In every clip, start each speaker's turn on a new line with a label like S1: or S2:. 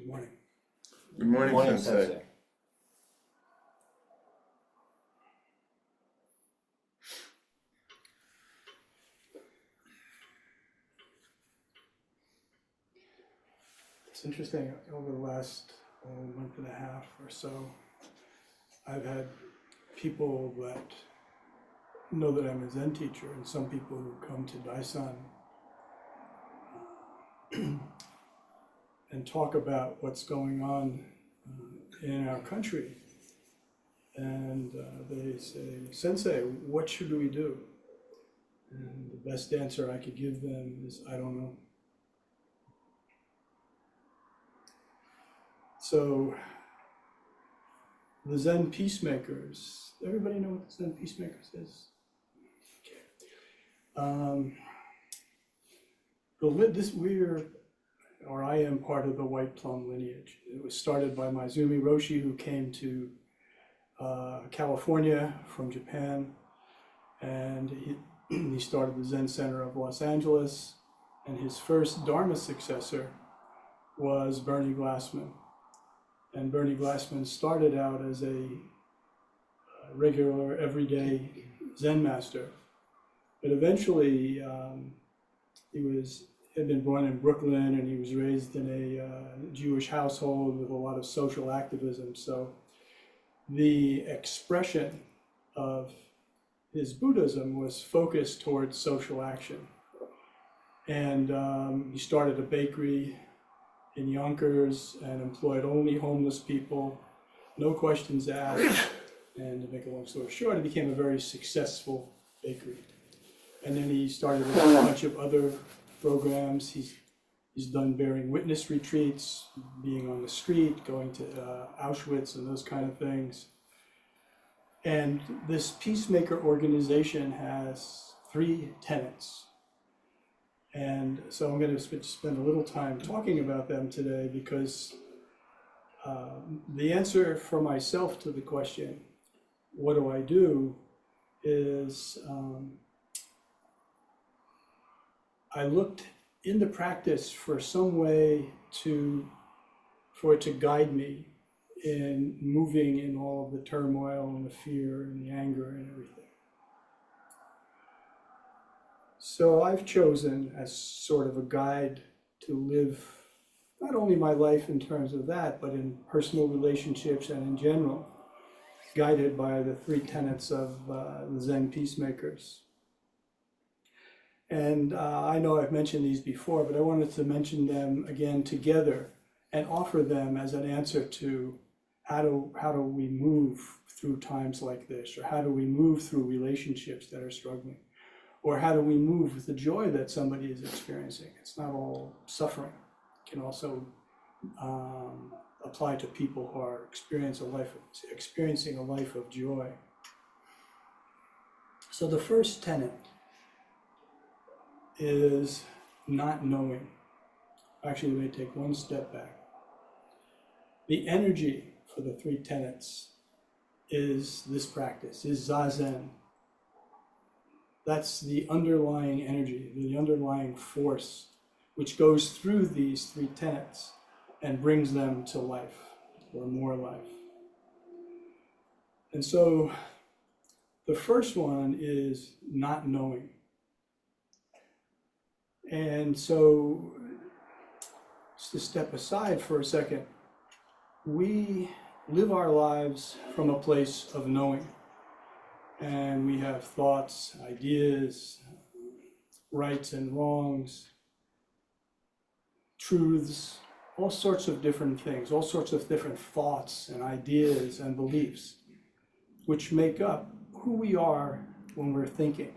S1: Good morning.
S2: Good morning,
S3: Morning,
S2: Sensei.
S3: Sensei.
S1: It's interesting, over the last month and a half or so, I've had people that know that I'm a Zen teacher, and some people who come to Daisan and talk about what's going on in our country. And they say, Sensei, what should we do? And the best answer I could give them is, I don't know. So the Zen peacemakers, everybody know what the Zen peacemakers is? Okay. I am part of the White Plum lineage. It was started by Maizumi Roshi, who came to California from Japan, and he started the Zen Center of Los Angeles, and his first Dharma successor was Bernie Glassman. And Bernie Glassman started out as a regular, everyday Zen master, but eventually he had been born in Brooklyn, and he was raised in a Jewish household with a lot of social activism. So the expression of his Buddhism was focused towards social action. And he started a bakery in Yonkers and employed only homeless people, no questions asked. And to make a long story short, it became a very successful bakery. And then he started a bunch of other programs. He's done bearing witness retreats, being on the street, going to Auschwitz and those kind of things. And this peacemaker organization has 3 tenets. And so I'm going to spend a little time talking about them today, because the answer for myself to the question, what do I do, is I looked into practice for some way for it to guide me in moving in all of the turmoil and the fear and the anger and everything. So I've chosen, as sort of a guide, to live not only my life in terms of that, but in personal relationships and in general, guided by the 3 tenets of the Zen peacemakers. And I know I've mentioned these before, but I wanted to mention them again together and offer them as an answer to how do we move through times like this, or how do we move through relationships that are struggling, or how do we move with the joy that somebody is experiencing. It's not all suffering. It can also apply to people who are experiencing a life of joy. So the first tenet is not knowing. Actually, let me take one step back. The energy for the 3 tenets is this practice, is Zazen. That's the underlying energy, the underlying force, which goes through these 3 tenets and brings them to life, or more life. And so the first one is not knowing. And so, just to step aside for a second, we live our lives from a place of knowing. And we have thoughts, ideas, rights and wrongs, truths, all sorts of different things, all sorts of different thoughts and ideas and beliefs, which make up who we are when we're thinking.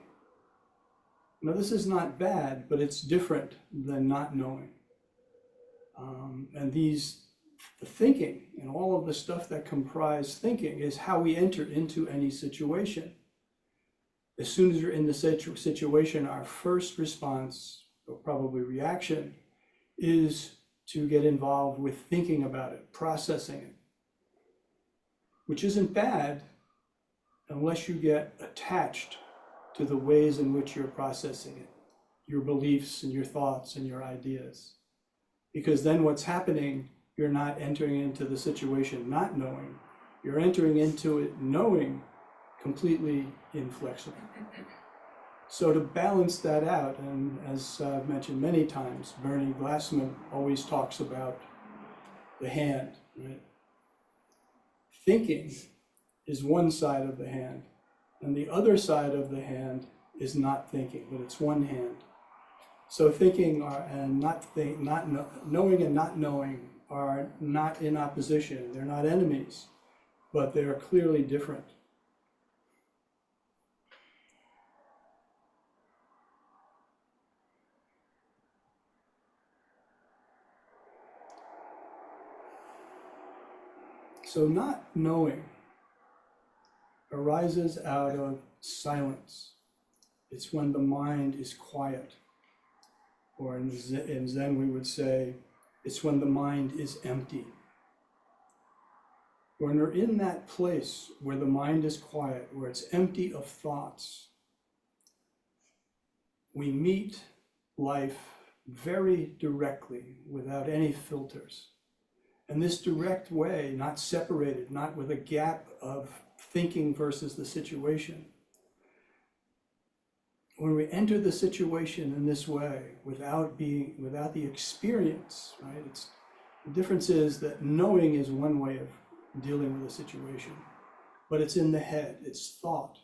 S1: Now, this is not bad, but it's different than not knowing. And the thinking and all of the stuff that comprise thinking is how we enter into any situation. As soon as you're in the situation, our first response, or probably reaction, is to get involved with thinking about it, processing it, which isn't bad unless you get attached to the ways in which you're processing it, your beliefs and your thoughts and your ideas. Because then what's happening you're not entering into the situation not knowing. You're entering into it knowing, completely inflexible. So to balance that out, and as I've mentioned many times, Bernie Glassman always talks about the hand, right? Thinking is one side of the hand, and the other side of the hand is not thinking, but it's one hand. So thinking and knowing and not knowing are not in opposition. They're not enemies, but they are clearly different. So not knowing arises out of silence. It's when the mind is quiet. Or in Zen we would say, it's when the mind is empty. When we're in that place where the mind is quiet, where it's empty of thoughts, we meet life very directly, without any filters. And this direct way, not separated, not with a gap of thinking versus the situation. When we enter the situation in this way, without the experience, right? The difference is that knowing is one way of dealing with a situation, but it's in the head, it's thought.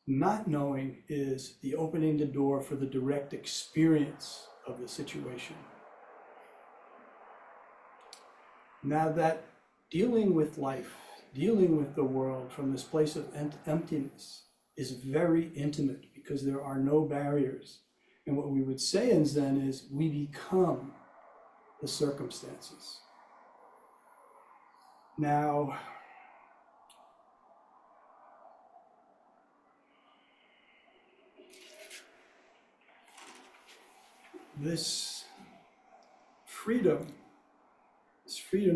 S1: Not knowing is the opening the door for the direct experience of the situation. Now that dealing with life, dealing with the world from this place of emptiness is very intimate because there are no barriers. And what we would say in Zen is we become the circumstances. Now, this freedom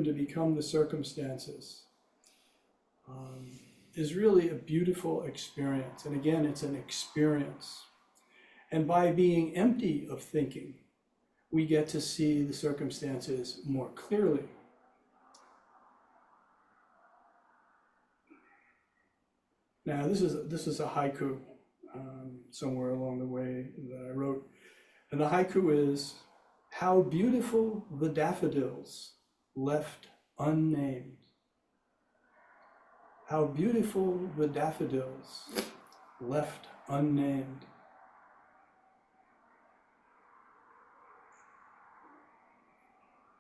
S1: to become the circumstances is really a beautiful experience. And again, it's an experience. And by being empty of thinking, we get to see the circumstances more clearly. Now, this is a haiku somewhere along the way that I wrote. And the haiku is, "How beautiful the daffodils left unnamed. How beautiful the daffodils left unnamed."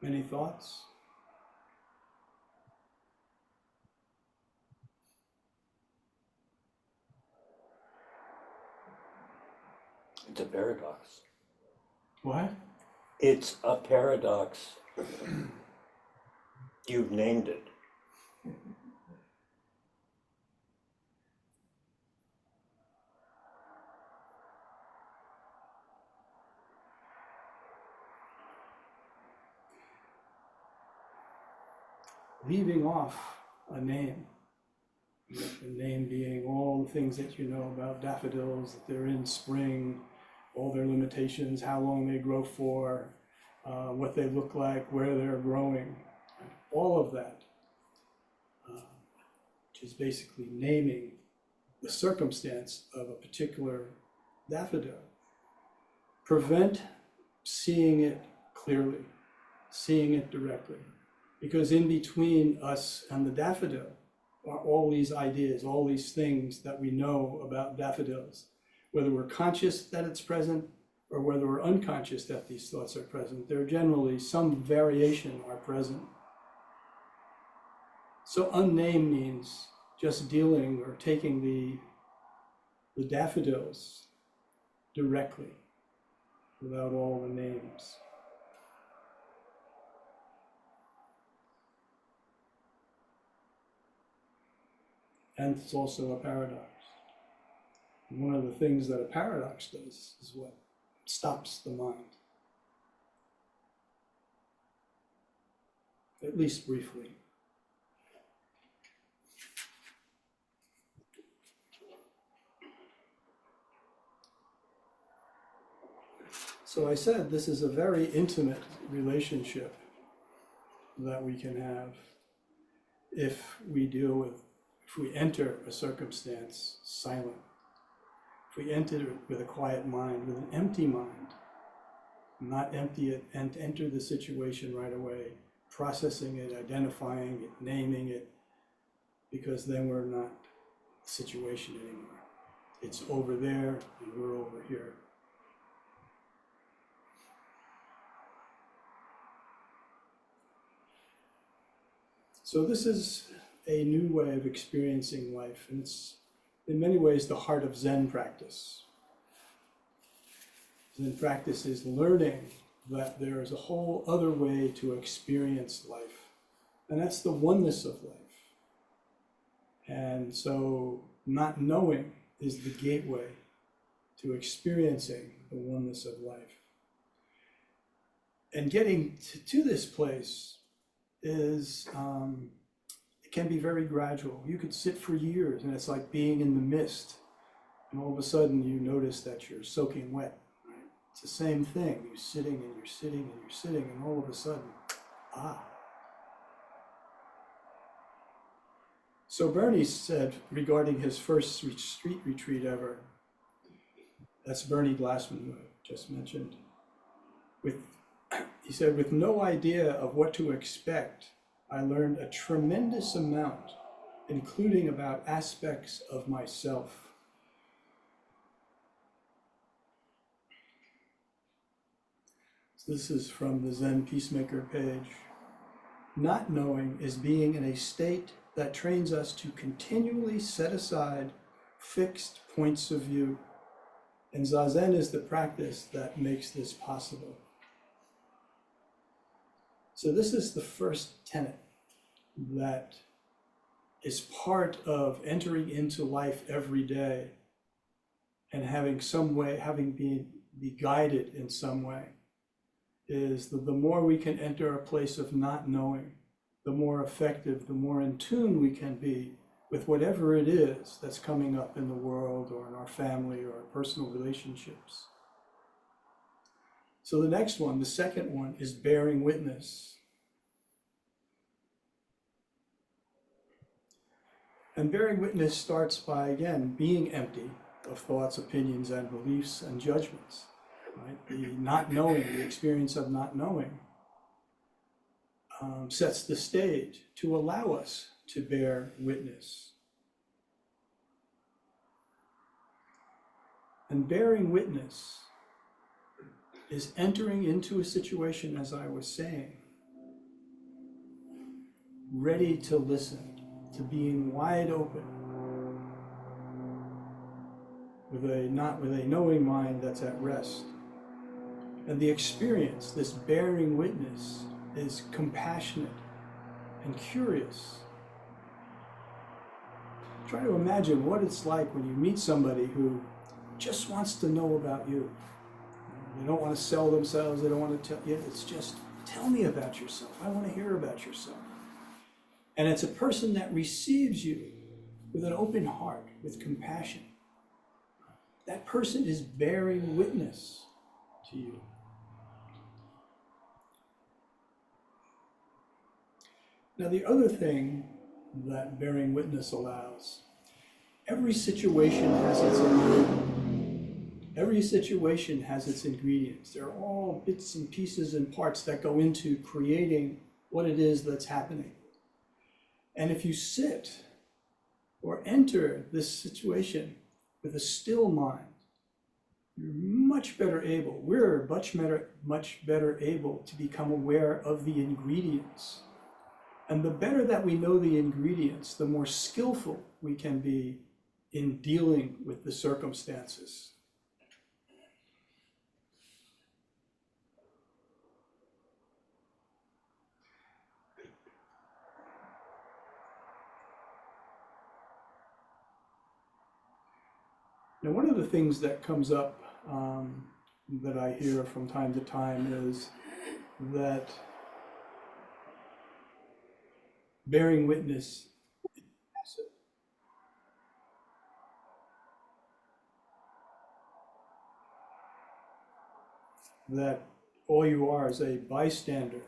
S1: Any thoughts?
S2: It's a paradox.
S1: What?
S2: It's a paradox. You've named it.
S1: Leaving off a name. The name being all the things that you know about daffodils, that they're in spring, all their limitations, how long they grow for, what they look like, where they're growing, all of that, which is basically naming the circumstance of a particular daffodil. Prevent seeing it clearly, seeing it directly, because in between us and the daffodil are all these ideas, all these things that we know about daffodils, whether we're conscious that it's present or whether we're unconscious that these thoughts are present. They're generally, some variation are present. So unnamed means just dealing or taking the daffodils directly without all the names. And it's also a paradox. One of the things that a paradox does is what stops the mind, at least briefly. So I said this is a very intimate relationship. that we can have if we enter a circumstance silent, if we enter it with a quiet mind, with an empty mind, not empty it and enter the situation right away, processing it, identifying it, naming it, because then we're not the situation anymore. It's over there and we're over here. So this is a new way of experiencing life, and it's in many ways the heart of Zen practice. Zen practice is learning that there is a whole other way to experience life, and that's the oneness of life. And so not knowing is the gateway to experiencing the oneness of life. And getting to this place is, it can be very gradual. You could sit for years and it's like being in the mist, and all of a sudden you notice that you're soaking wet. Right? It's the same thing. You're sitting and you're sitting and you're sitting, and all of a sudden, So Bernie said regarding his first street retreat ever, that's Bernie Glassman, who I just mentioned, he said, with no idea of what to expect, I learned a tremendous amount, including about aspects of myself. So this is from the Zen Peacemaker page. Not knowing is being in a state that trains us to continually set aside fixed points of view. And Zazen is the practice that makes this possible. So this is the first tenet that is part of entering into life every day and having be guided in some way, is that the more we can enter a place of not knowing, the more effective, the more in tune we can be with whatever it is that's coming up in the world or in our family or our personal relationships. So the next one, the second one, is bearing witness. And bearing witness starts by, again, being empty of thoughts, opinions, and beliefs and judgments. Right? The not knowing, the experience of not knowing, sets the stage to allow us to bear witness. And bearing witness is entering into a situation, as I was saying, ready to listen, to being wide open, not with a knowing mind that's at rest. And the experience, this bearing witness, is compassionate and curious. Try to imagine what it's like when you meet somebody who just wants to know about you. They don't want to sell themselves, they don't want to tell you, it's just, tell me about yourself, I want to hear about yourself. And it's a person that receives you with an open heart, with compassion. That person is bearing witness to you. Now, the other thing that bearing witness allows, every situation has its ingredients. They're all bits and pieces and parts that go into creating what it is that's happening. And if you sit or enter this situation with a still mind, we're much better able to become aware of the ingredients. And the better that we know the ingredients, the more skillful we can be in dealing with the circumstances. Now, one of the things that comes up that I hear from time to time is that bearing witness is passive. That all you are is a bystander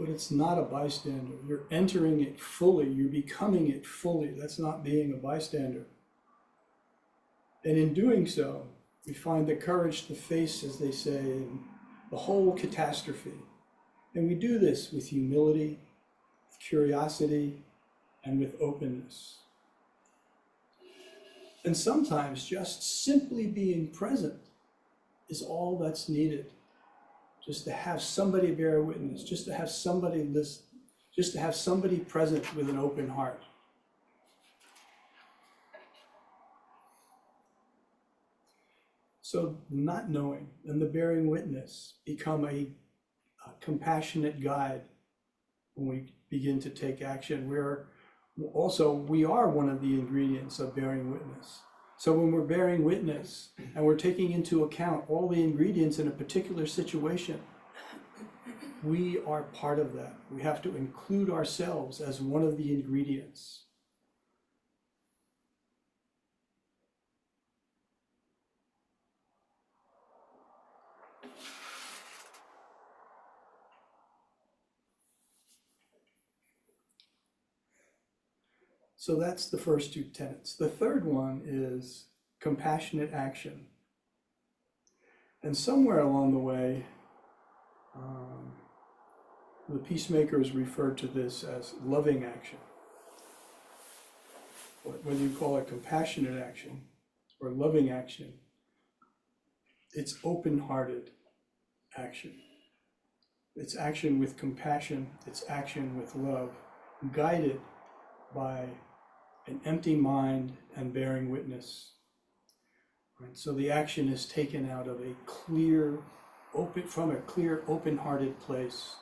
S1: but it's not a bystander. You're entering it fully, you're becoming it fully. That's not being a bystander. And in doing so, we find the courage to face, as they say, the whole catastrophe. And we do this with humility, with curiosity, and with openness. And sometimes just simply being present is all that's needed. Just to have somebody bear witness, just to have somebody listen, just to have somebody present with an open heart. So not knowing and the bearing witness become a compassionate guide when we begin to take action. We are one of the ingredients of bearing witness. So when we're bearing witness and we're taking into account all the ingredients in a particular situation, we are part of that. We have to include ourselves as one of the ingredients. So that's the first two tenets. The third one is compassionate action. And somewhere along the way, the peacemakers referred to this as loving action. Whether you call it compassionate action or loving action, it's open-hearted action. It's action with compassion, it's action with love, guided by an empty mind and bearing witness. Right? So the action is taken out of a clear, open-hearted place.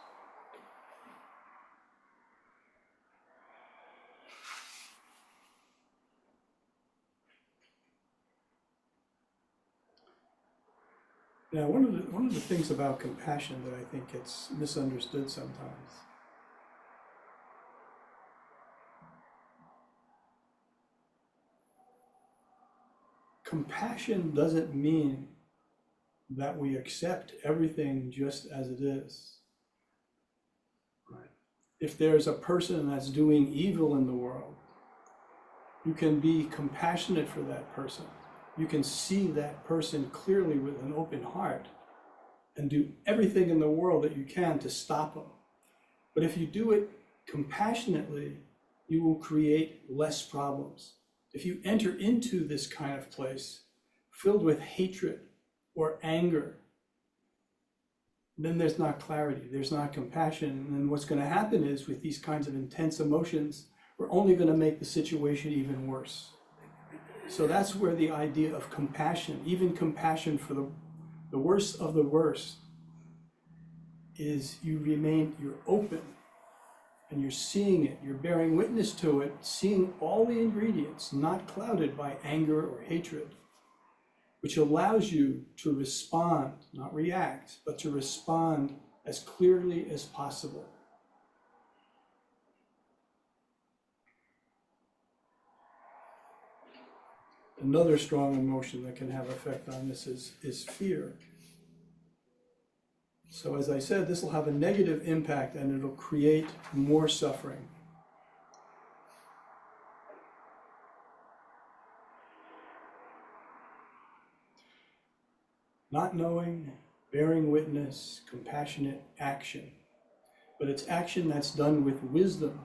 S1: Now, one of the things about compassion that I think gets misunderstood sometimes compassion doesn't mean that we accept everything just as it is. Right? If there's a person that's doing evil in the world, you can be compassionate for that person. You can see that person clearly with an open heart and do everything in the world that you can to stop them. But if you do it compassionately, you will create less problems. If you enter into this kind of place filled with hatred or anger, then there's not clarity, there's not compassion. And then what's going to happen is with these kinds of intense emotions, we're only going to make the situation even worse. So that's where the idea of compassion, even compassion for the worst of the worst, is you're open and you're seeing it, you're bearing witness to it, seeing all the ingredients, not clouded by anger or hatred, which allows you to respond, not react, but to respond as clearly as possible. Another strong emotion that can have effect on this is fear. So as I said, this will have a negative impact and it'll create more suffering. Not knowing, bearing witness, compassionate action. But it's action that's done with wisdom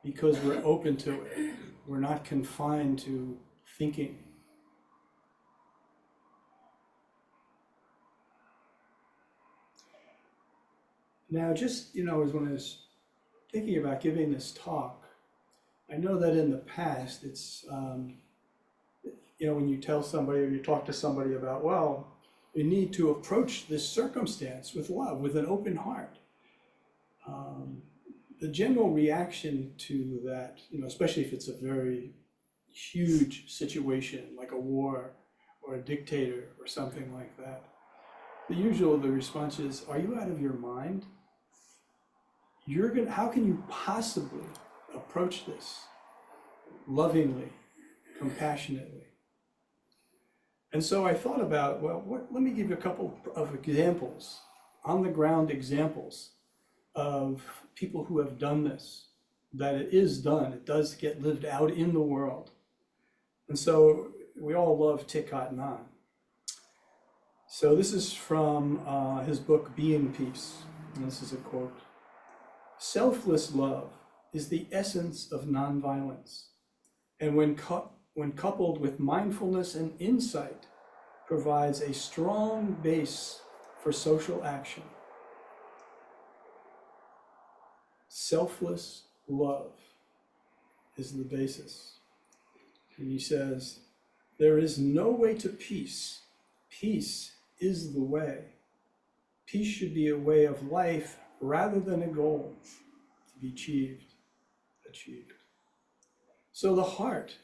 S1: because we're open to it. We're not confined to thinking. Now, just, as when I was thinking about giving this talk, I know that in the past, it's, when you tell somebody or you talk to somebody about, well, you need to approach this circumstance with love, with an open heart. The general reaction to that, especially if it's a very huge situation, like a war or a dictator or something like that, the response is, are you out of your mind? How can you possibly approach this lovingly, compassionately? And so I thought about, let me give you a couple of examples, on the ground examples of people who have done this, that it is done, it does get lived out in the world. And so we all love Thich Nhat Hanh. So this is from his book, Being Peace. And this is a quote. Selfless love is the essence of nonviolence. And when coupled with mindfulness and insight, provides a strong base for social action. Selfless love is the basis. And he says, there is no way to peace. Peace is the way. Peace should be a way of life rather than a goal to be achieved. So the heart,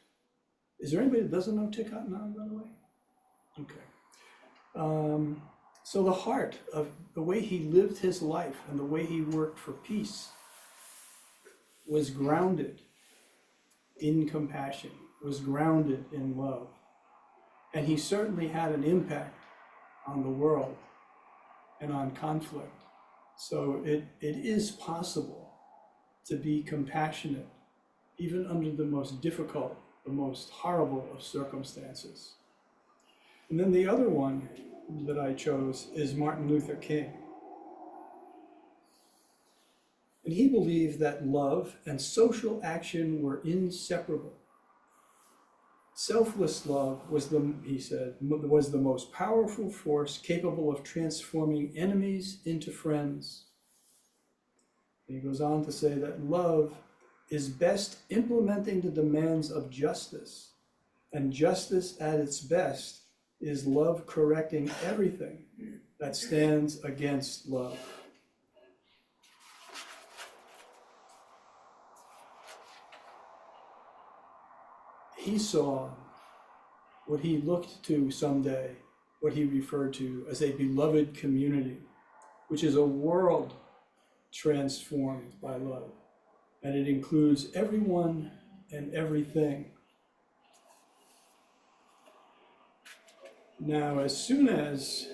S1: is there anybody that doesn't know Thich Nhat Hanh, by the way? Okay. So the heart of the way he lived his life and the way he worked for peace was grounded in compassion, was grounded in love. And he certainly had an impact on the world and on conflict. So it is possible to be compassionate, even under the most difficult, the most horrible of circumstances. And then the other one that I chose is Martin Luther King. And he believed that love and social action were inseparable. Selfless love was he said, was the most powerful force capable of transforming enemies into friends. And he goes on to say that love is best implementing the demands of justice, and justice at its best is love correcting everything that stands against love. He saw what he looked to someday, what he referred to as a beloved community, which is a world transformed by love. And it includes everyone and everything. Now, as soon as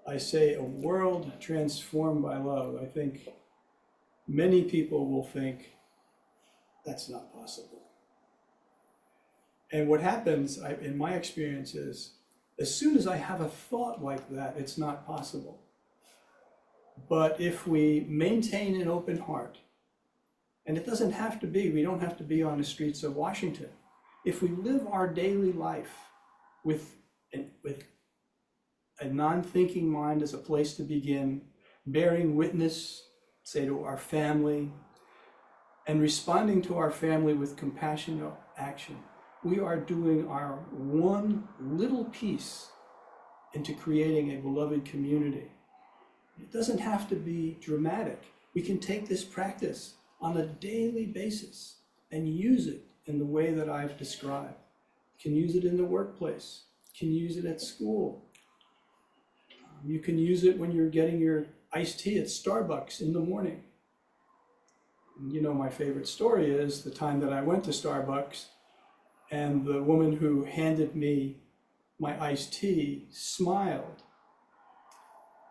S1: I say a world transformed by love, I think many people will think that's not possible. And what happens, in my experience, is as soon as I have a thought like that, it's not possible. But if we maintain an open heart, and it doesn't have to be, we don't have to be on the streets of Washington. If we live our daily life with a non-thinking mind as a place to begin, bearing witness, say, to our family, and responding to our family with compassionate action, we are doing our one little piece into creating a beloved community. It doesn't have to be dramatic. We can take this practice on a daily basis and use it in the way that I've described. You can use it in the workplace. You can use it at school. You can use it when you're getting your iced tea at Starbucks in the morning. You know, my favorite story is the time that I went to Starbucks and the woman who handed me my iced tea smiled.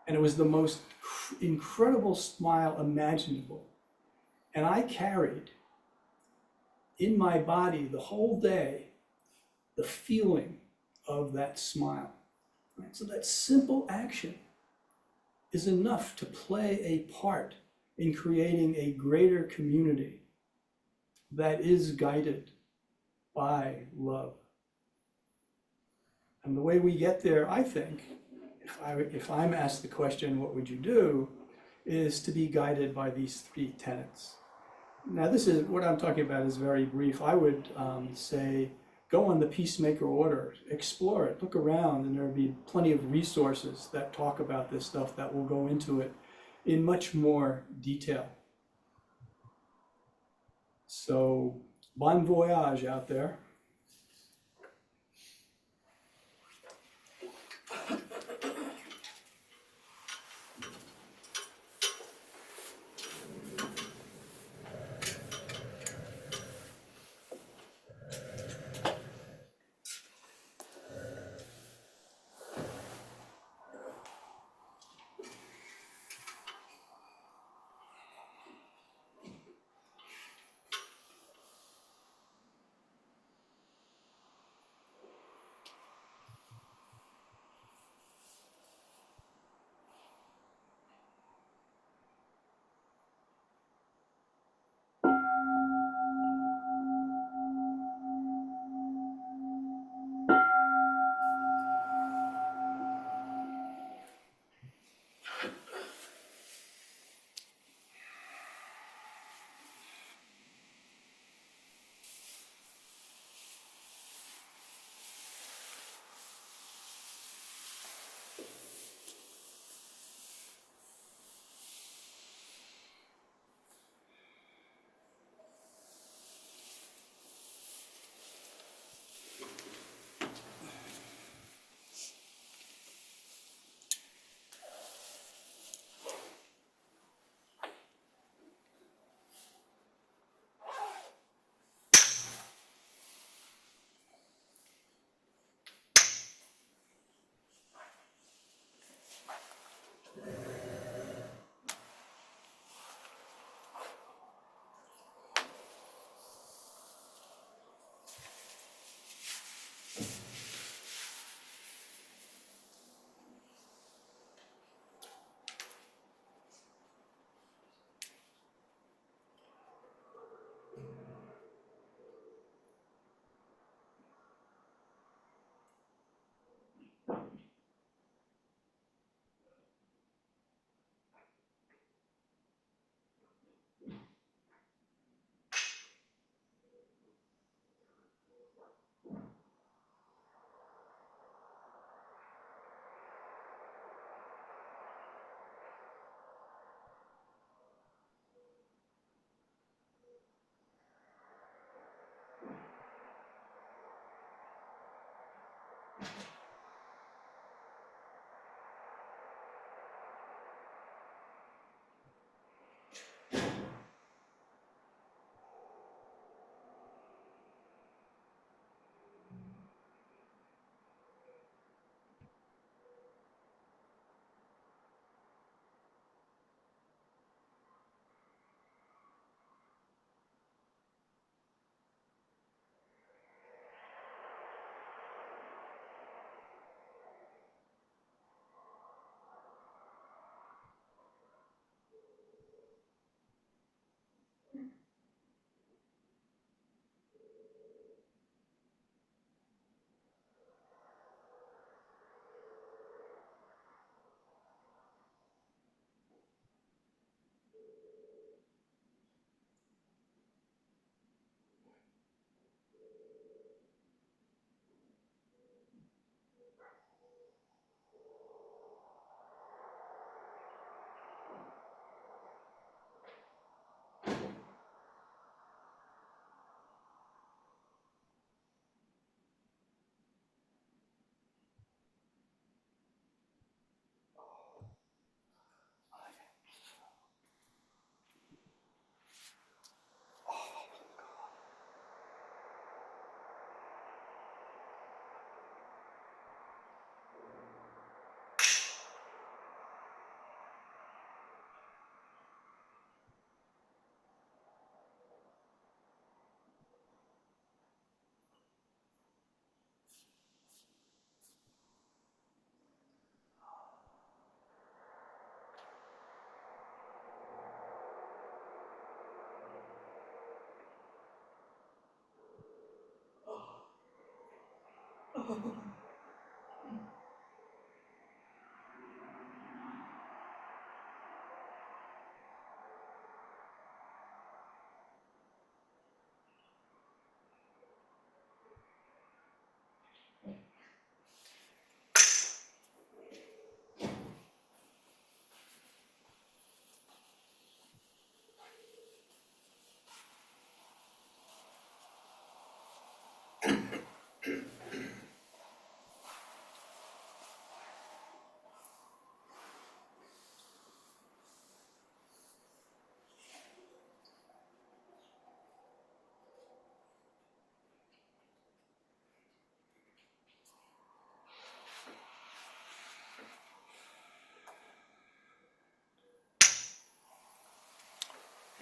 S1: And it was the most incredible smile imaginable. And I carried in my body the whole day the feeling of that smile. Right? So that simple action is enough to play a part in creating a greater community that is guided by love. And the way we get there, I think, if I'm asked the question, what would you do, is to be guided by these three tenets. Now, this is what I'm talking about is very brief. I would say, go on the Peacemaker Order, explore it, look around, and there'll be plenty of resources that talk about this stuff that will go into it in much more detail. So, bon voyage out there.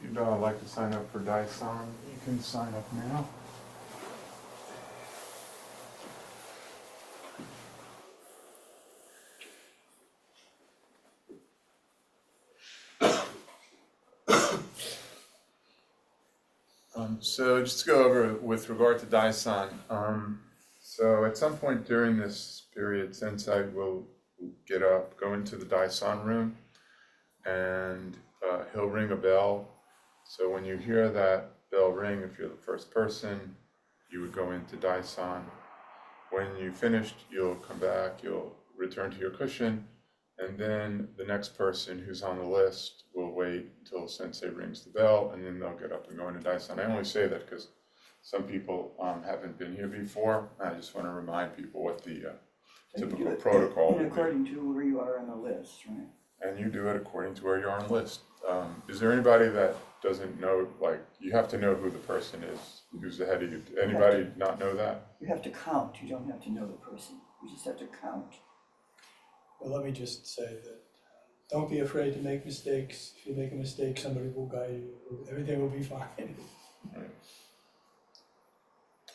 S3: You'd like to sign up for Daison, you can sign up now. So just to go over with regard to Daison. So at some point during this period, Sensei will get up, go into the Daison room, and he'll ring a bell. So when you hear that bell ring, if you're the first person, you would go into Daison. When you finished, you'll come back, you'll return to your cushion, and then the next person who's on the list will wait until Sensei rings the bell, and then they'll get up and go into Daison. I only say that because some people haven't been here before. I just want to remind people what the typical protocol will be.
S4: According to where you are on the list, right?
S3: And you do it according to where you are on the list. Is there anybody that doesn't know, like, you have to know who the person is who's ahead of you? Anybody not know that?
S4: You have to count, you don't have to know the person, you just have to count.
S1: Well, let me just say that don't be afraid to make mistakes. If you make a mistake, somebody will guide you. Everything will be fine.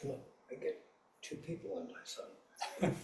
S2: Look, I get 2 people on my side.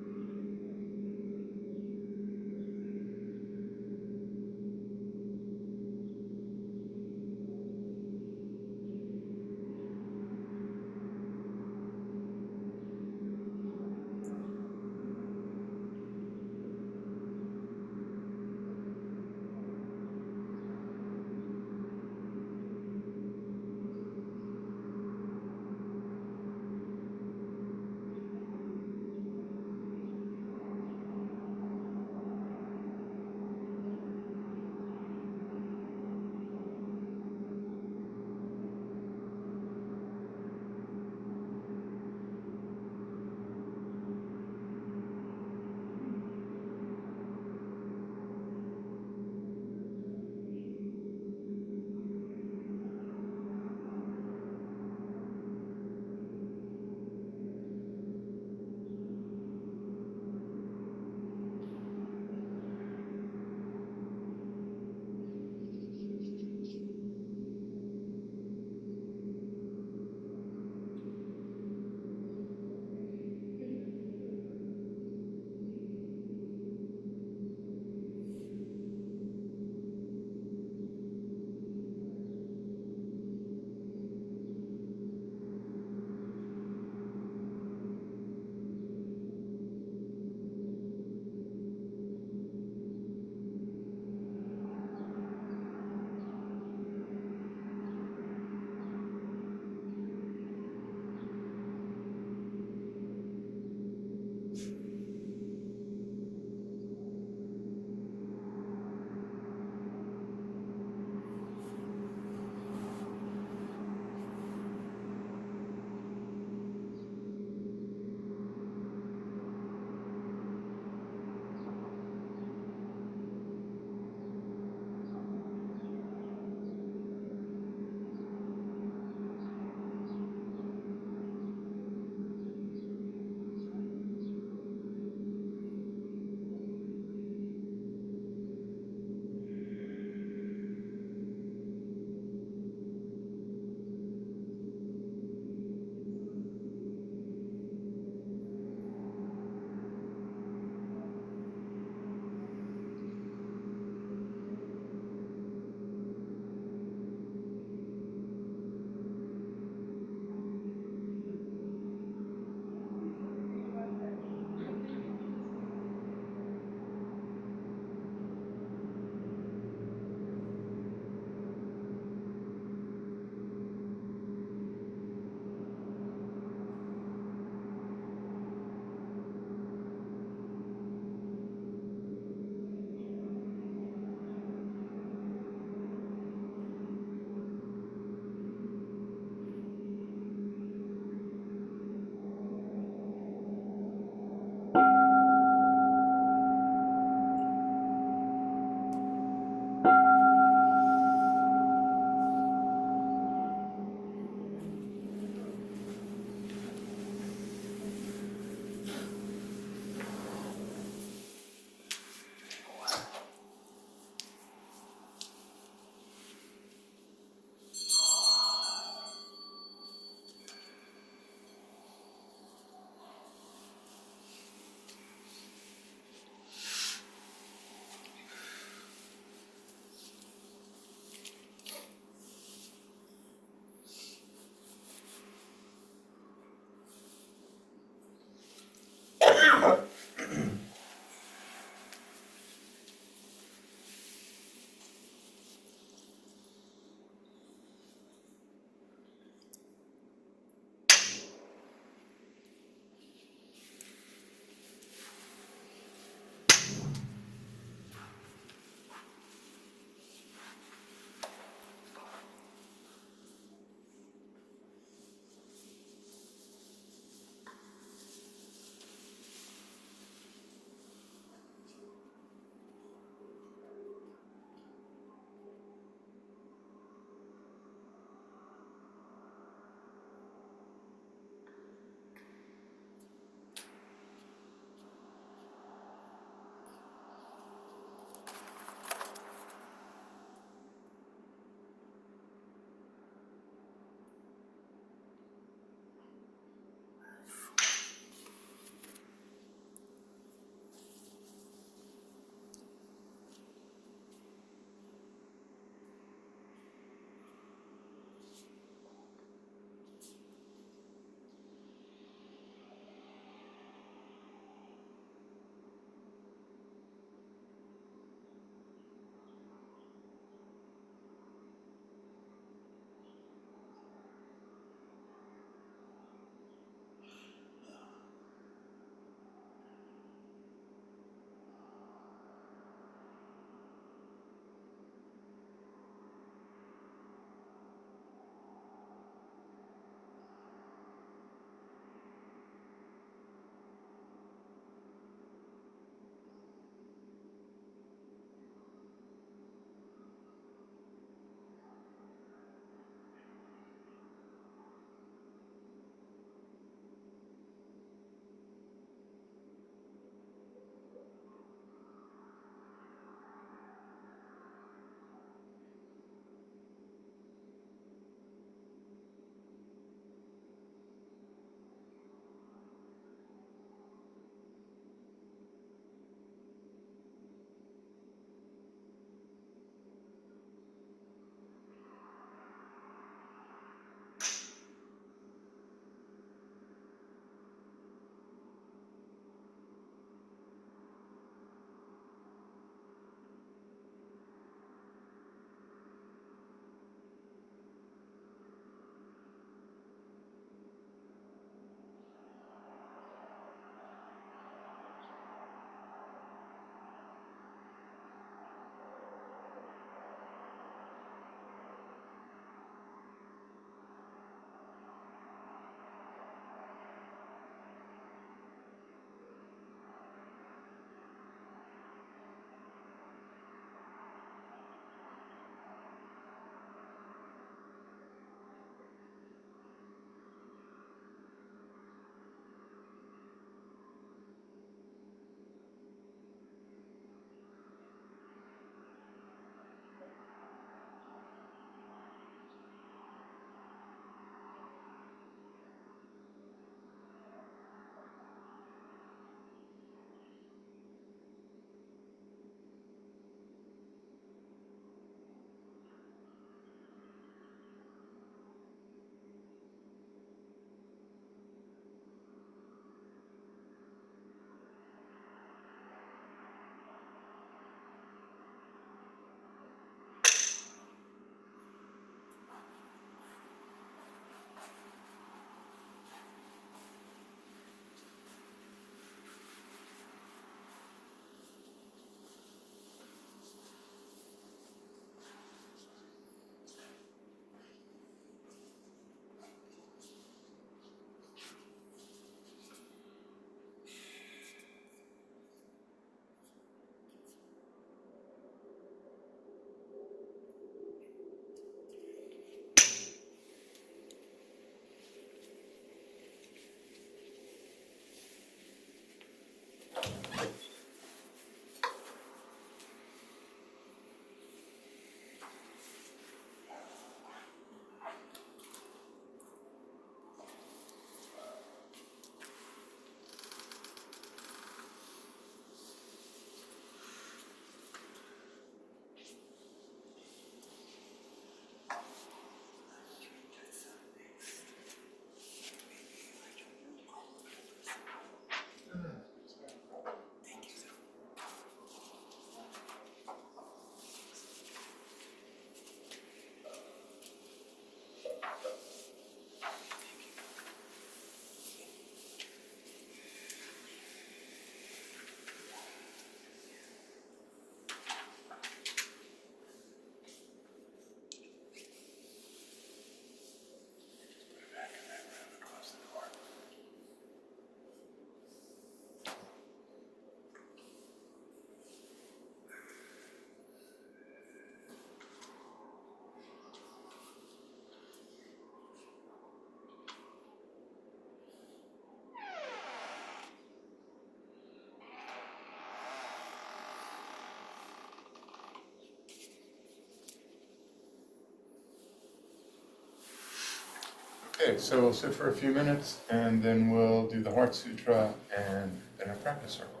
S3: Okay, so we'll sit for a few minutes and then we'll do the Heart Sutra and then a practice circle.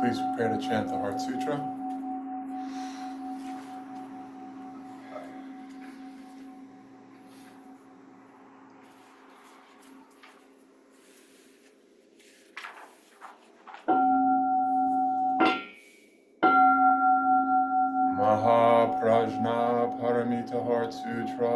S3: Please prepare to chant the Heart Sutra. Mahaprajna Paramita Heart Sutra.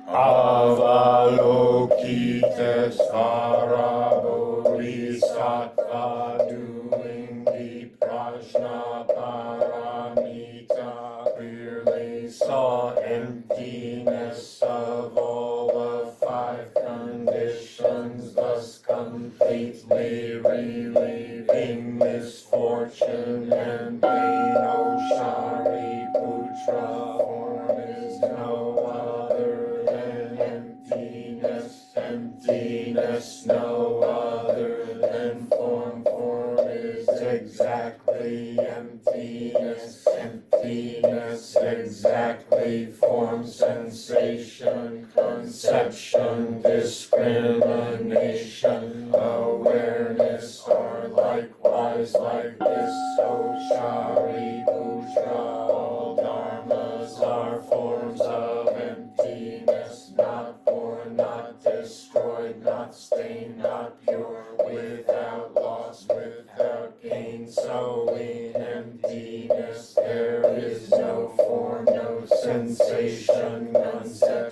S5: Avalokitesvara Bodhisattva doing the prajna paramita clearly saw emptiness of all the five conditions, thus completely relieving misfortune and pain. O Shariputra, form is no other than emptiness, emptiness no other than form, form is exactly emptiness, emptiness exactly form, sensation, conception, discrimination, awareness are likewise like this. O Shariputra, all dharmas are forms of emptiness, not born, not destroyed, not stained, not pure, without loss, without gain. So in emptiness there is no form, no sensation, conception,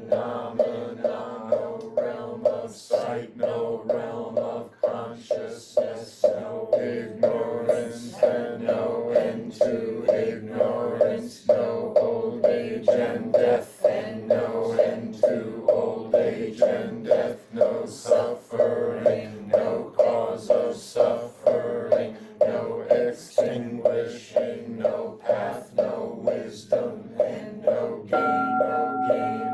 S5: phenomena, no realm of sight, no realm of consciousness, no ignorance and no end to ignorance, no old age and death and no end to old age and death, no suffering, no cause of suffering, no extinguishing, no path, no wisdom, and no gain,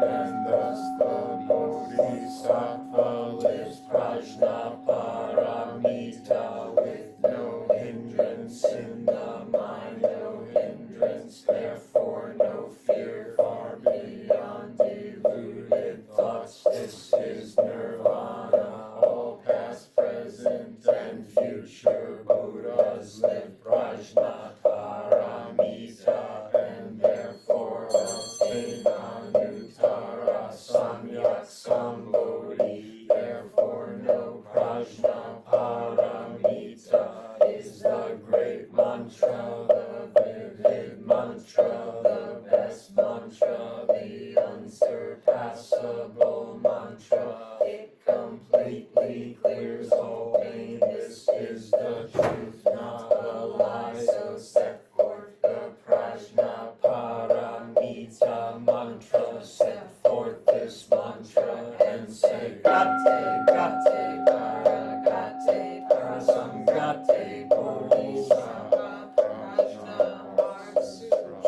S5: and thus the Bodhisattva lives Prajnaparamita with no hindrance in the mind, no hindrance, therefore no fear, far beyond deluded thoughts. This is nirvana, all past, present, and future Buddhas live Prajnaparamita, and therefore obtain Anuttara Samyak Sambodhi. Therefore no Prajnaparamita is the great mantra, the vivid mantra, the best mantra, the unsurpassable mantra. It completely clears all pain. This is the truth, not a lie. So set forth the Prajnaparamita mantra. Set forth this mantra and say Gate, Gate, Para, Gate, Para, Samgate, Bodhisattva, Prajna Sutra.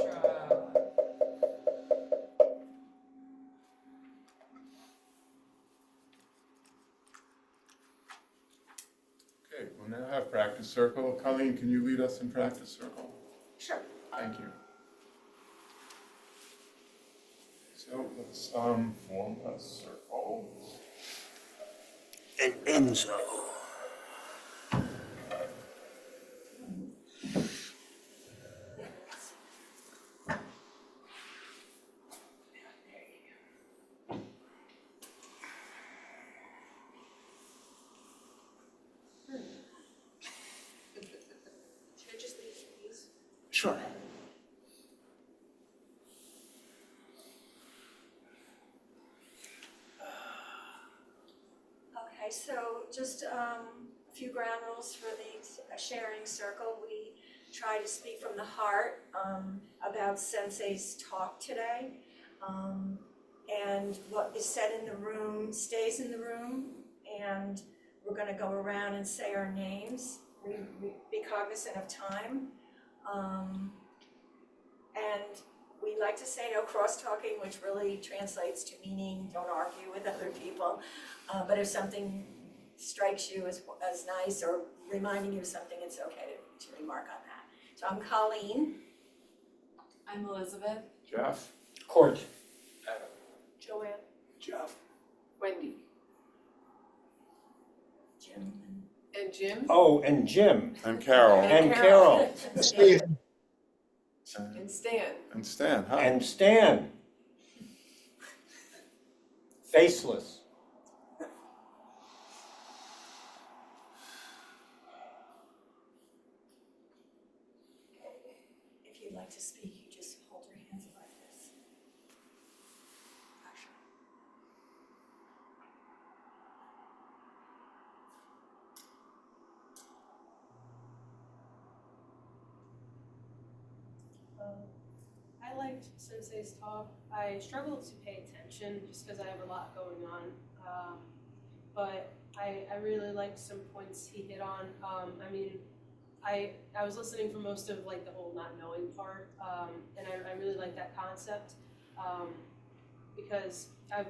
S3: Okay, we'll now have practice circle. Colleen, can you lead us in practice circle?
S6: Sure.
S3: Thank you. So let's form a circle.
S2: And Enzo.
S6: Should I just leave these?
S2: Sure.
S6: Okay, so just a few ground rules for the sharing circle. We try to speak from the heart about Sensei's talk today. And what is said in the room stays in the room, and we're going to go around and say our names. We be cognizant of time. And we like to say no cross-talking, which really translates to meaning don't argue with other people. But if something strikes you as nice or reminding you of something, it's okay to remark on that. So I'm Colleen.
S7: I'm Elizabeth.
S3: Jeff?
S2: Court.
S6: Joanne.
S1: Jeff.
S7: Wendy.
S6: Jim.
S7: And Jim.
S2: Oh, and Jim.
S3: And Carol.
S2: And Carol.
S6: And Stan.
S7: And Stan.
S3: And Stan, hi.
S2: And Stan. Faceless.
S6: If you'd like to speak, you just hold your hands up like this. Gotcha.
S8: I liked Sensei's talk. I struggled to pay attention just because I have a lot going on. But I really liked some points he hit on. I mean, I was listening for most of like the whole not knowing part, and I really like that concept because I've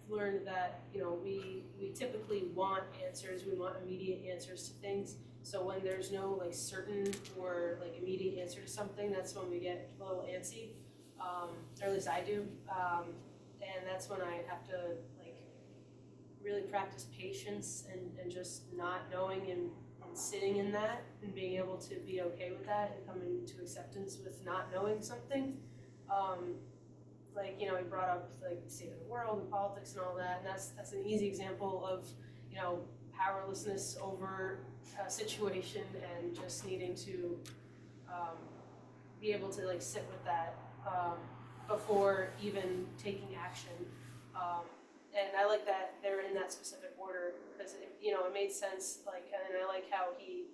S8: learned that we typically want answers. We want immediate answers to things. So when there's no like certain or like immediate answer to something, that's when we get a little antsy, or at least I do. And that's when I have to like really practice patience and just not knowing and sitting in that and being able to be okay with that and coming to acceptance with not knowing something. Like, he brought up like the state of the world and politics and all that, and that's an easy example of, powerlessness over a situation and just needing to be able to like sit with that before even taking action. And I like that they're in that specific order, because it, you know, it made sense, like, and I like how he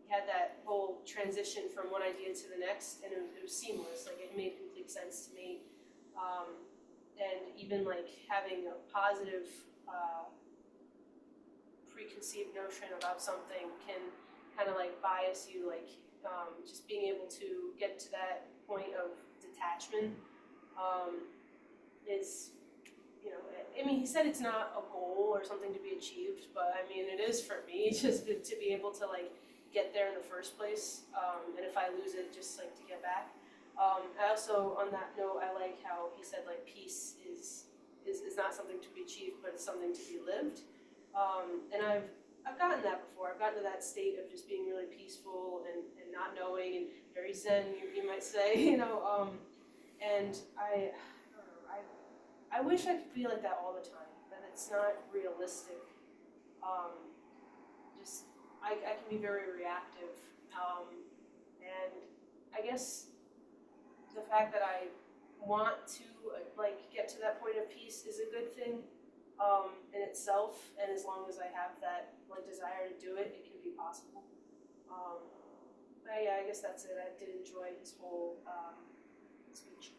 S8: had that whole transition from one idea to the next, and it was seamless, like, it made complete sense to me. And even like having a positive preconceived notion about something can kind of like bias you, like just being able to get to that point of detachment is, you know, I mean, he said it's not a goal or something to be achieved, but I mean, it is for me, just to be able to like get there in the first place, and if I lose it, just like to get back. I also, on that note, I like how he said like peace is not something to be achieved, but it's something to be lived. And I've gotten that before. I've gotten to that state of just being really peaceful and not knowing, and very zen, you might say, you know. And I don't know, I wish I could be like that all the time, but it's not realistic. Just I can be very reactive, and I guess the fact that I want to like get to that point of peace is a good thing in itself, and as long as I have that like desire to do it, it can be possible. But yeah, I guess that's it. I did enjoy his whole speech.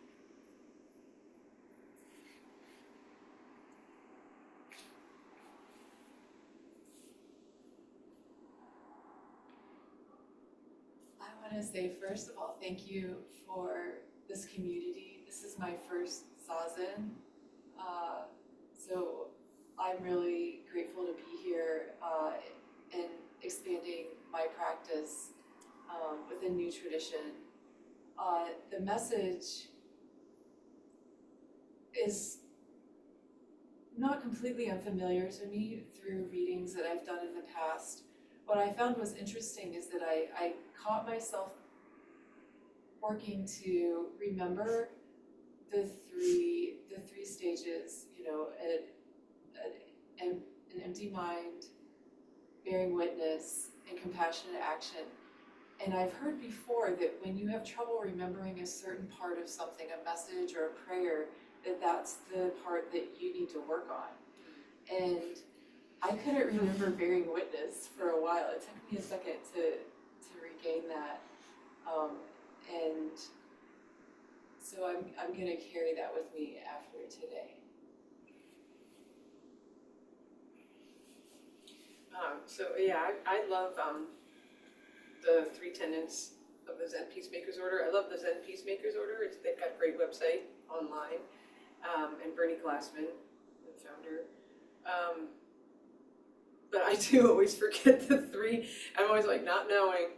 S9: I want to say, first of all, thank you for this community. This is my first Zazen, so I'm really grateful to be here and expanding my practice within New Tradition. The message is not completely unfamiliar to me through readings that I've done in the past. What I found was interesting is that I caught myself working to remember the three stages, you know, an empty mind, bearing witness, and compassionate action. And I've heard before that when you have trouble remembering a certain part of something, a message or a prayer, that's the part that you need to work on. And I couldn't remember bearing witness for a while. It took me a second to regain that. And so I'm gonna carry that with me after today.
S7: So yeah, I love the 3 tenets of the Zen Peacemakers Order. I love the Zen Peacemakers Order. They've got a great website online, and Bernie Glassman, the founder. But I do always forget the 3. I'm always like not knowing,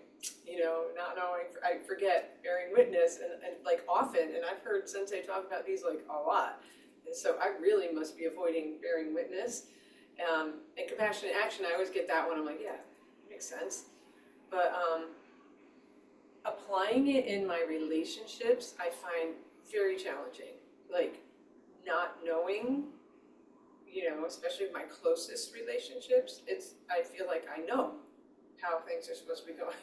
S7: I forget bearing witness and like often, and I've heard Sensei talk about these like a lot. And so I really must be avoiding bearing witness. And compassionate action, I always get that one. I'm like, yeah, makes sense. But applying it in my relationships, I find very challenging. Like not knowing, especially my closest relationships, I feel like I know how things are supposed to be going.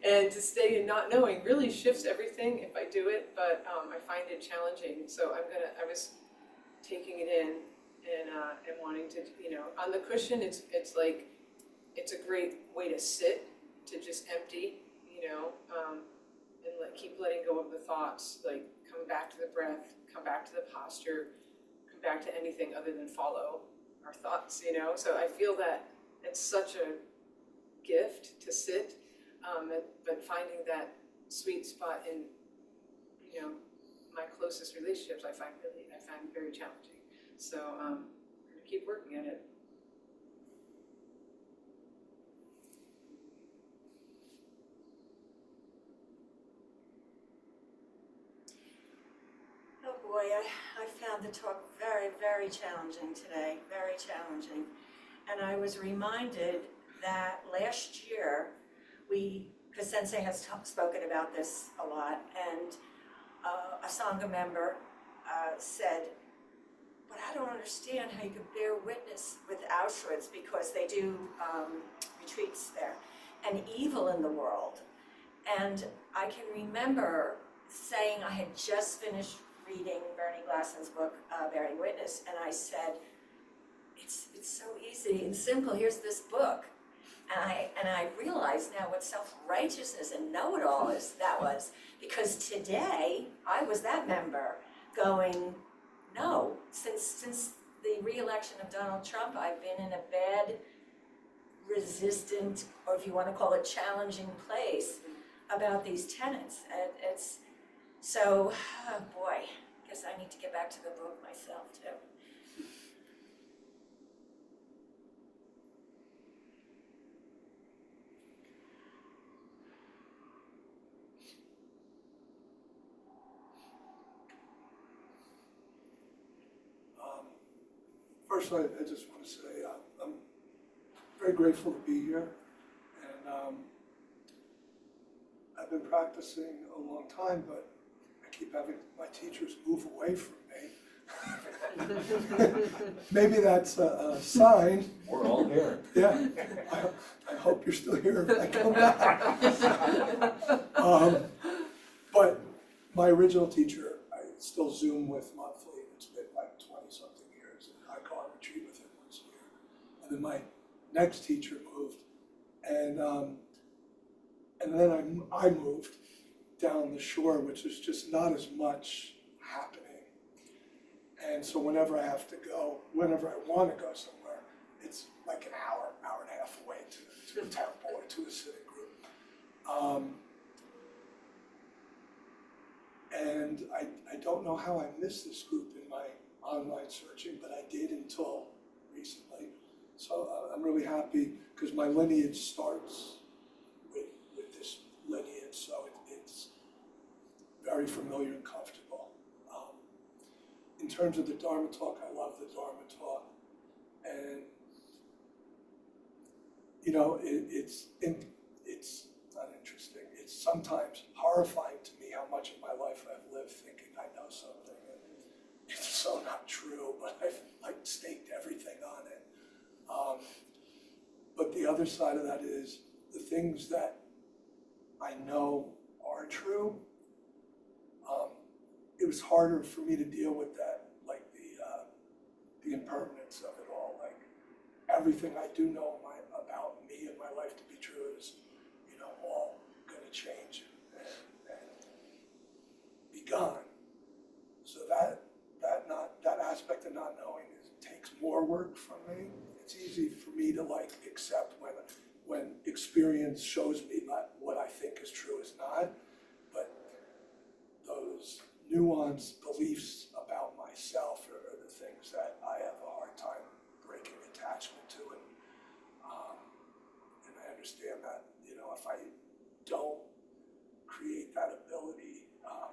S7: And to stay in not knowing really shifts everything if I do it, but I find it challenging. So I was taking it in and wanting to, on the cushion, it's like, it's a great way to sit, to just empty, and keep letting go of the thoughts, like come back to the breath, come back to the posture, come back to anything other than follow our thoughts, So I feel that it's such a gift to sit, but finding that sweet spot in, my closest relationships, I find very challenging. So I'm gonna keep working at it.
S6: Oh boy, I found the talk very, very challenging today, very challenging. And I was reminded that last year, because Sensei has spoken about this a lot, and a Sangha member said, but I don't understand how you could bear witness with Auschwitz, because they do retreats there, and evil in the world. And I can remember saying I had just finished reading Bernie Glassen's book, Bearing Witness, and I said, it's so easy and simple, here's this book. And I realize now what self-righteousness and know-it-all is, that was, because today, I was that member going, no, since the re-election of Donald Trump, I've been in a bad, resistant, or if you wanna call it challenging place about these tenets. It's, so, oh boy, guess I need to get back to the book myself too.
S10: First, I just want to say I'm very grateful to be here, and I've been practicing a long time, but I keep having my teachers move away from me. Maybe that's a sign.
S5: We're all here.
S10: Yeah, I hope you're still here when I come back. But my original teacher, I still Zoom with monthly. It's been like 20-something years, and I go on retreat with him once a year. And then my next teacher moved, and then I moved down the shore, which is just not as much happening. And so whenever I have to go, whenever I want to go somewhere, it's like an hour and a half away to a temple or to a sitting group. And I don't know how I missed this group in my online searching, but I did until recently. So I'm really happy because my lineage starts with this lineage, so it's very familiar and comfortable. In terms of the Dharma talk, I love the Dharma talk, and you know it's not interesting. It's sometimes horrifying to me how much of my life I've lived thinking I know something, and it's so not true. But I've like staked everything on it. But the other side of that is the things that I know are true. It was harder for me to deal with that, like the impermanence of it all. Like everything I do know about me and my life to be true is, you know, all going to change and be gone. So that aspect of not knowing takes more work from me. It's easy for me to like accept when experience shows me that what I think is true is not, but those nuanced beliefs about myself are the things that I have a hard time breaking attachment to, and I understand that, you know, if I don't create that ability, I'm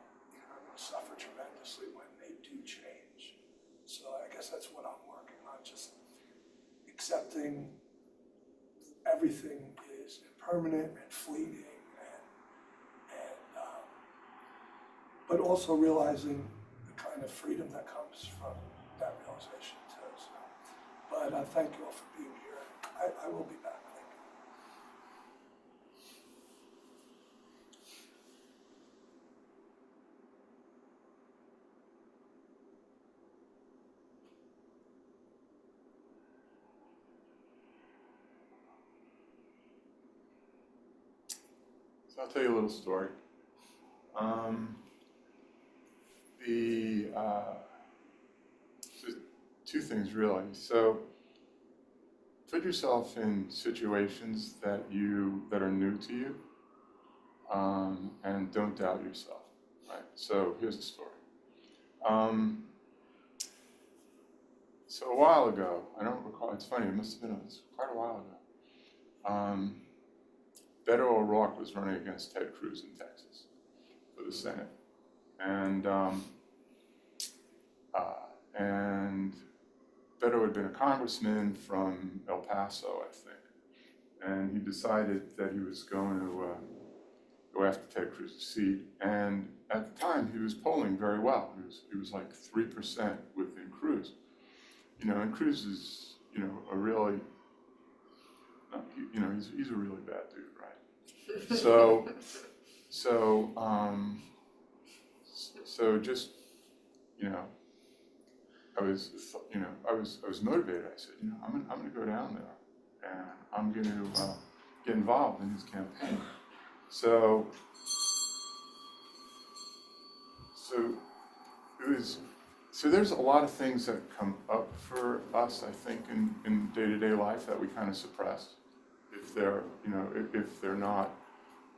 S10: going to suffer tremendously when they do change. So I guess that's what I'm working on, just accepting everything is impermanent and fleeting, but also realizing the kind of freedom that comes from that realization too. So, but thank you all for being here. I will be back. Thank you.
S3: So I'll tell you a little story. So two things really. So put yourself in situations that are new to you, and don't doubt yourself. Right. So here's the story. So a while ago, I don't recall. It's funny. It's quite a while ago. Beto O'Rourke was running against Ted Cruz in Texas for the Senate, and Beto had been a congressman from El Paso, I think, and he decided that he was going to go after Ted Cruz's seat. And at the time, he was polling very well. He was like 3% within Cruz, you know. And Cruz is, you know, a really, you know, he's a really bad dude, right? So just you know, I was motivated. I said, you know, I'm gonna go down there and I'm gonna get involved in his campaign. So it was. So there's a lot of things that come up for us, I think, in day-to-day life that we kind of suppress if they're, you know, if they're not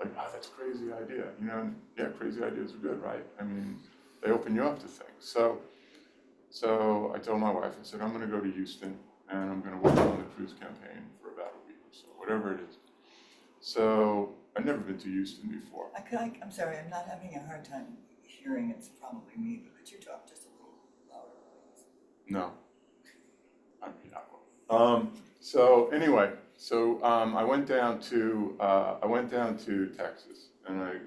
S3: like, oh, that's a crazy idea, you know. Yeah, crazy ideas are good, right? I mean, they open you up to things. So I told my wife, I said, I'm going to go to Houston and I'm going to work on the cruise campaign for about a week or so, whatever it is. So I've never been to Houston before.
S2: I'm sorry, I'm not having a hard time hearing, it's probably me, but could you talk just a little louder, please?
S3: No, I mean, I will. So anyway, I went down to Texas, and I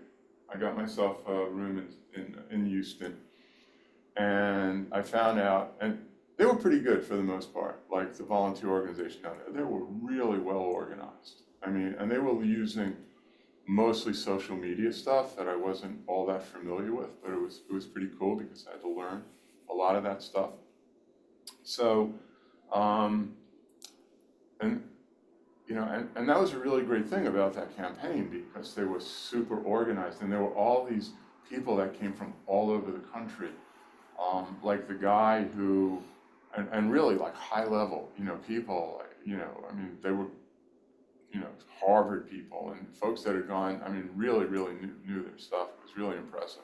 S3: got myself a room in Houston, and I found out, and they were pretty good for the most part. Like the volunteer organization down there, they were really well organized. I mean, and they were using mostly social media stuff that I wasn't all that familiar with, but it was pretty cool because I had to learn a lot of that stuff. So, and you know, and that was a really great thing about that campaign because they were super organized, and there were all these people that came from all over the country, like the guy who, and really like high level, you know, people, you know, I mean, they were, you know, Harvard people and folks that had gone, I mean, really knew their stuff. It was really impressive.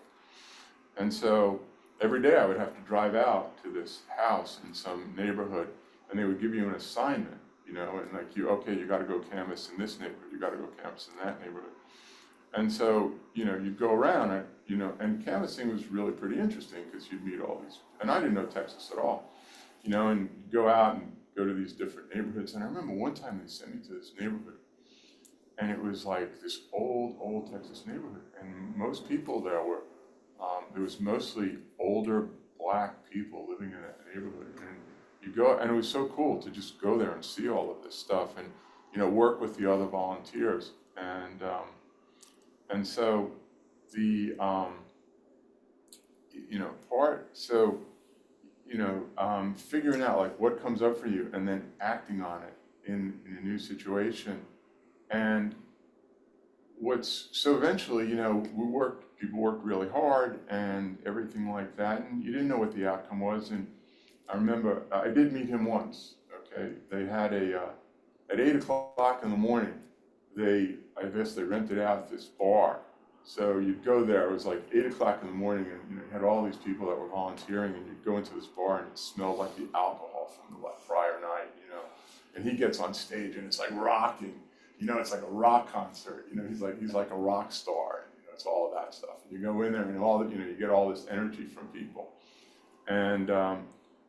S3: And so every day I would have to drive out to this house in some neighborhood, and they would give you an assignment, you know, and like you got to go canvass in this neighborhood, you got to go canvass in that neighborhood. And so, you know, you'd go around, and, you know, and canvassing was really pretty interesting because you'd meet all these, and I didn't know Texas at all, you know, and you'd go out and go to these different neighborhoods. And I remember one time they sent me to this neighborhood, and it was like this old Texas neighborhood, and most people there were, there was mostly older black people living in that neighborhood, and you go, and it was so cool to just go there and see all of this stuff, and you know, work with the other volunteers, and so the you know figuring out like what comes up for you, and then acting on it in a new situation. And so eventually, you know, people worked really hard and everything like that, and you didn't know what the outcome was. And I remember I did meet him once, okay? They had at 8 o'clock in the morning, I guess they rented out this bar. So you'd go there, it was like 8 o'clock in the morning, and you know, you had all these people that were volunteering, and you'd go into this bar and it smelled like the alcohol from the prior night, you know? And he gets on stage and it's like rocking. You know, it's like a rock concert. You know, he's like a rock star. And, you know, it's all of that stuff. And you go in there, and you get all this energy from people. And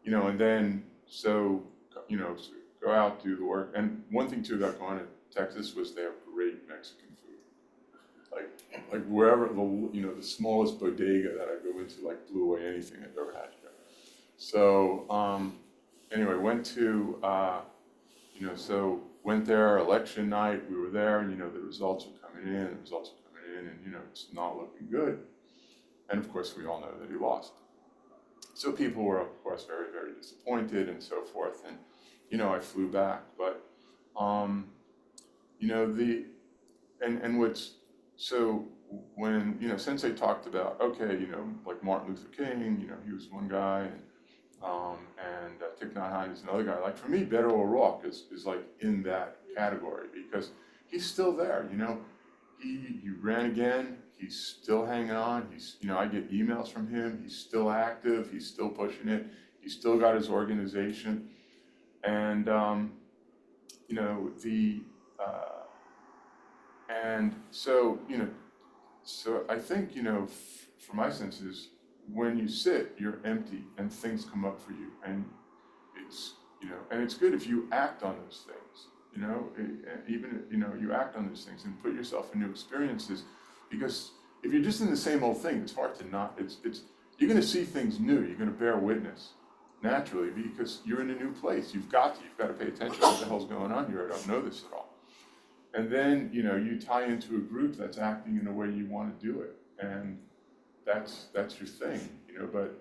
S3: you know, and then so you know, so go out, do the work. And one thing too about going to Texas was they have great Mexican food. Like wherever the smallest bodega that I go into like blew away anything I've ever had here. So anyway, went there election night. We were there, and you know, the results are coming in, and you know, it's not looking good. And of course, we all know that he lost. So people were, of course, very disappointed and so forth. And you know, I flew back, but you know, when you know, Sensei talked about, okay, you know, like Martin Luther King, you know, he was one guy, and Thich Nhat Hanh is another guy. Like for me, Beto O'Rourke is like in that category because he's still there. You know, he ran again. He's still hanging on. You know, I get emails from him. He's still active. He's still pushing it. He's still got his organization, and you know and so you know, so I think you know, for my senses, when you sit, you're empty and things come up for you, and it's, you know, and it's good if you act on those things, you know, even, you know, you act on those things and put yourself in new experiences, because if you're just in the same old thing, it's hard to not, you're going to see things new, you're going to bear witness naturally because you're in a new place. You've got to pay attention. What the hell's going on here? I don't know this at all. And then, you know, you tie into a group that's acting in the way you want to do it, and that's your thing, you know. But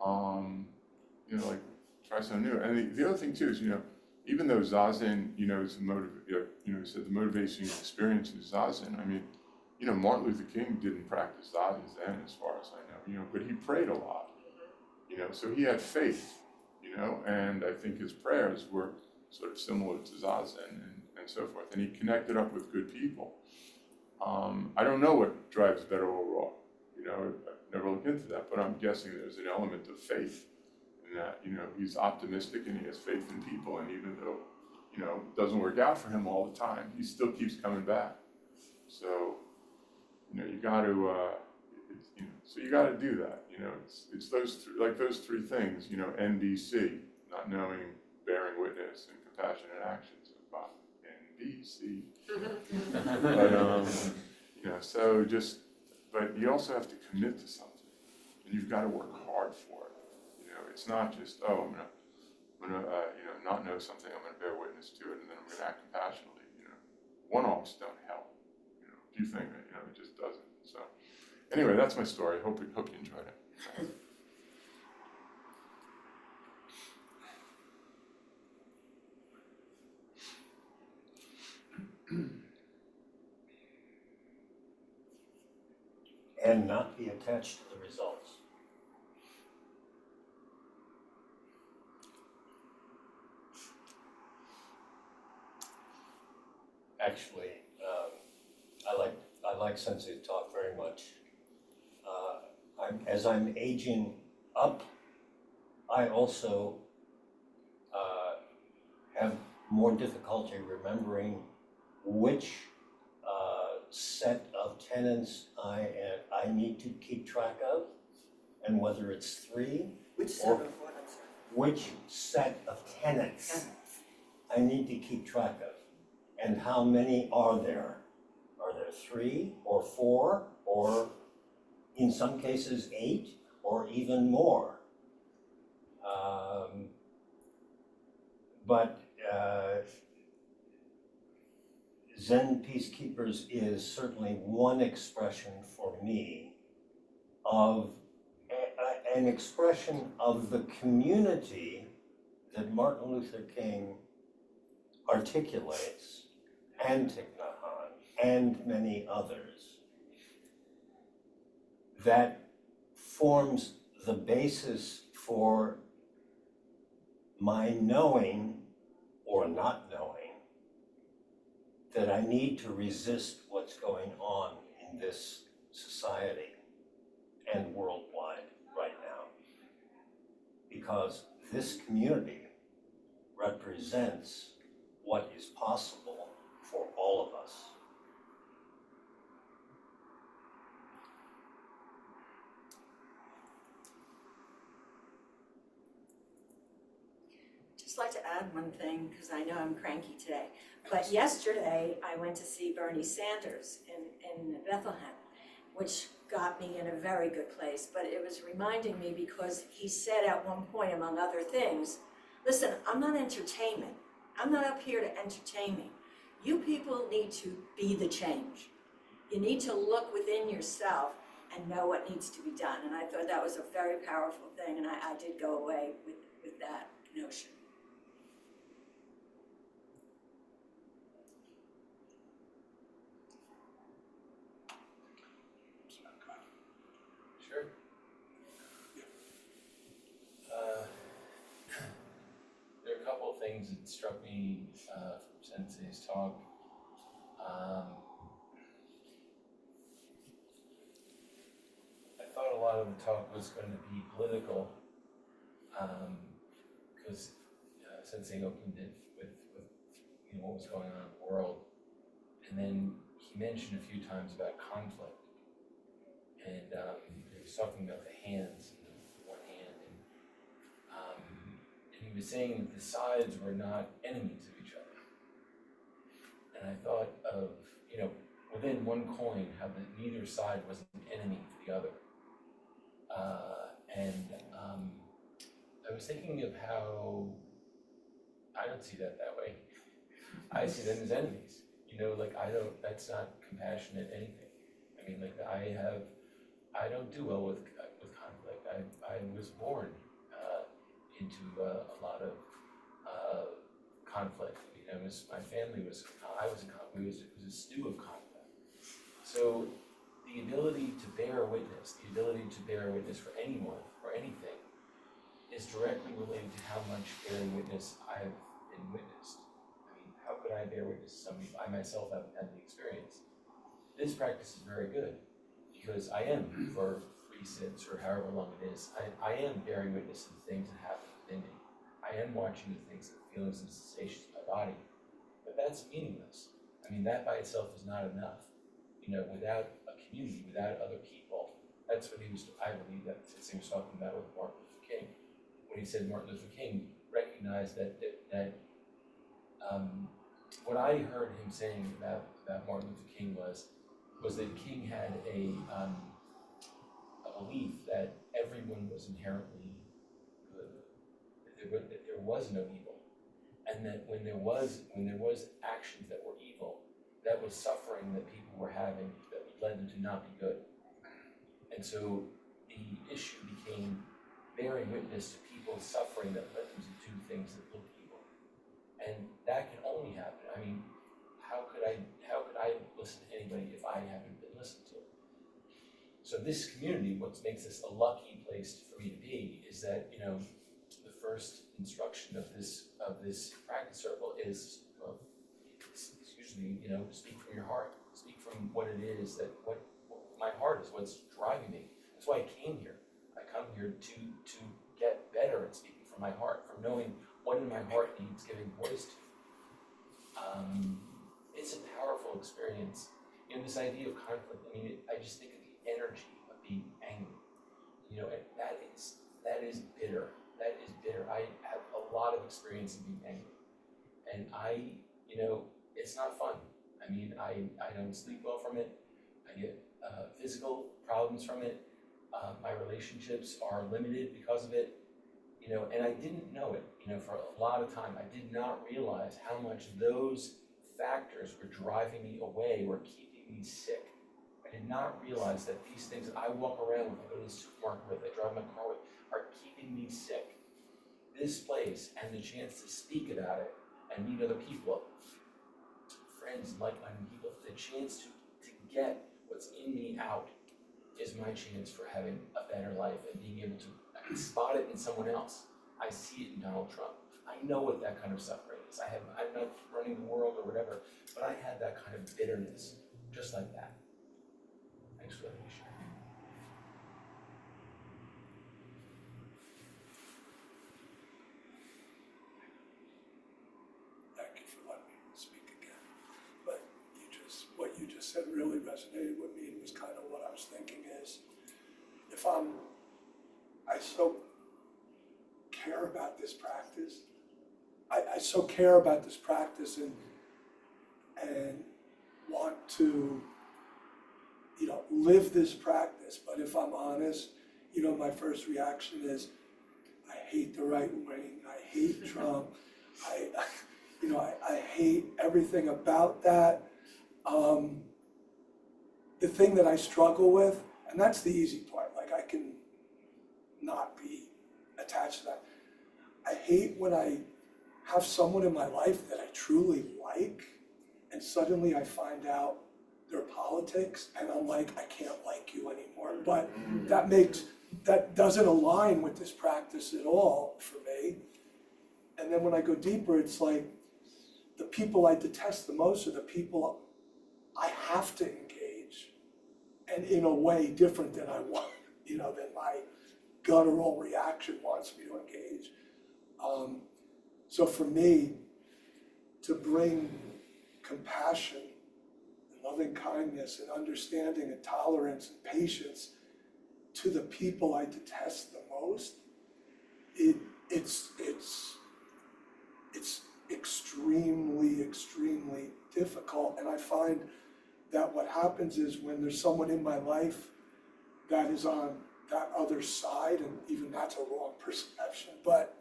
S3: you know, like try something new. And the other thing too is, you know, even though Zazen, you know, is he said the motivation you experience is Zazen. I mean, you know, Martin Luther King didn't practice Zazen then, as far as I know, you know, but he prayed a lot, you know, so he had faith, you know, and I think his prayers were sort of similar to Zazen and so forth. And he connected up with good people. I don't know what drives better overall, you know, I've never looked into that, but I'm guessing there's an element of faith in that, you know, he's optimistic and he has faith in people, and even though, you know, it doesn't work out for him all the time, he still keeps coming back. So, you know, you got to, you know, so you got to do that. You know, it's those three things. You know, NBC, not knowing, bearing witness, and compassionate actions. About NBC. But you know, so just, but you also have to commit to something, and you've got to work hard for it. You know, it's not just, oh, I'm gonna you know, not know something, I'm gonna bear witness to it, and then I'm gonna act compassionately. You know, one-offs don't help. You know, if you think that, you know, it just doesn't. So anyway, that's my story. Hope you enjoyed it.
S11: And not be attached to the results. Actually, I like Sensei's talk very much. As I'm aging up, I also have more difficulty remembering which set of tenets I need to keep track of, and whether it's 3.
S2: Which set of what, I'm sorry?
S11: Which set of tenets I need to keep track of, and how many are there? Are there 3 or 4, or in some cases 8, or even more? But Zen Peacekeepers is certainly one expression for me of an expression of the community that Martin Luther King articulates, and Thich Nhat Hanh, and many others, that forms the basis for my knowing or not knowing that I need to resist what's going on in this society and worldwide right now. Because this community represents what is possible for all of us.
S6: Just like to add one thing, because I know I'm cranky today. But yesterday, I went to see Bernie Sanders in Bethlehem, which got me in a very good place. But it was reminding me, because he said at one point, among other things, listen, I'm not entertainment. I'm not up here to entertain me. You people need to be the change. You need to look within yourself and know what needs to be done. And I thought that was a very powerful thing, and I did go away with that notion.
S5: Sure. There are a couple of things that struck me from Sensei's talk. I thought a lot of the talk was going to be political, because Sensei opened it with you know, what was going on in the world, and then he mentioned a few times about conflict, and he was talking about the hands, and the one hand, and he was saying that the sides were not enemies of each other. And I thought of, you know, within one coin, how that neither side was an enemy to the other. And I was thinking of how I don't see that way. I see them as enemies. You know, like that's not compassionate anything. I mean, like I don't do well with conflict.
S12: I was born into a lot of conflict. You know, my family was, I was a conflict, it was a stew of conflict. So the ability to bear witness, for anyone or anything, is directly related to how much bearing witness I've been witnessed. I mean, how could I bear witness to somebody I myself haven't had the experience? This practice is very good because I am, for 3 sits or however long it is, I am bearing witness to the things that happen within me. I am watching the things, the feelings and sensations of my body. But that's meaningless. I mean, that by itself is not enough. You know, without a community, without other people, that's what I believe that Sensei was talking about with Martin Luther King. When he said Martin Luther King recognized that what I heard him saying about Martin Luther King was that King had a belief that everyone was inherently good, that there was no evil, and that when there was actions that were evil, that was suffering that people were having that led them to not be good. And so the issue became bearing witness to people's suffering that led them to do things that looked evil. And that can only happen. I mean, how could I listen to anybody if I haven't been listened to? So this community, what makes this a lucky place for me to be, is that, you know, the first instruction of this practice circle is, well, it's usually, you know, speak from your heart, speak from what it is that what my heart is, what's driving me. That's why I came here. I come here to get better at speaking from my heart, from knowing what in my heart needs giving voice to. It's a powerful experience. You know, this idea of conflict, I mean, I just think of the energy of being angry. You know, and that is bitter. That is bitter. I have a lot of experience in being angry. And you know, it's not fun. I mean, I don't sleep well from it. I get physical problems from it. My relationships are limited because of it. You know, and I didn't know it, you know, for a lot of time. I did not realize how much those factors were driving me away, were keeping me sick. I did not realize that these things I walk around with, I go to the supermarket with, I drive my car with, are keeping me sick. This place and the chance to speak about it and meet other people, friends, like-minded people, the chance to get what's in me out is my chance for having a better life and being able to spot it in someone else. I see it in Donald Trump. I know what that kind of suffering is. I'm not running the world or whatever, but I had that kind of bitterness, just like that. Thanks for letting me share.
S10: Thank you for letting me speak again. But what you just said really resonated with me, and was kind of what I was thinking is, if I so care about this practice, I so care about this practice and want to, you know, live this practice. But if I'm honest, you know, my first reaction is, I hate the right wing, I hate Trump, I hate everything about that. The thing that I struggle with, and that's the easy part, like I can not be attached to that. I hate when I have someone in my life that I truly like, and suddenly I find out their politics, and I'm like, I can't like you anymore. But that doesn't align with this practice at all for me. And then when I go deeper, it's like the people I detest the most are the people I have to engage, and in a way different than I want, you know, than my guttural reaction wants me to engage. So for me, to bring compassion and loving kindness and understanding and tolerance and patience to the people I detest the most, it's extremely, extremely difficult. And I find that what happens is when there's someone in my life that is on that other side, and even that's a wrong perception, but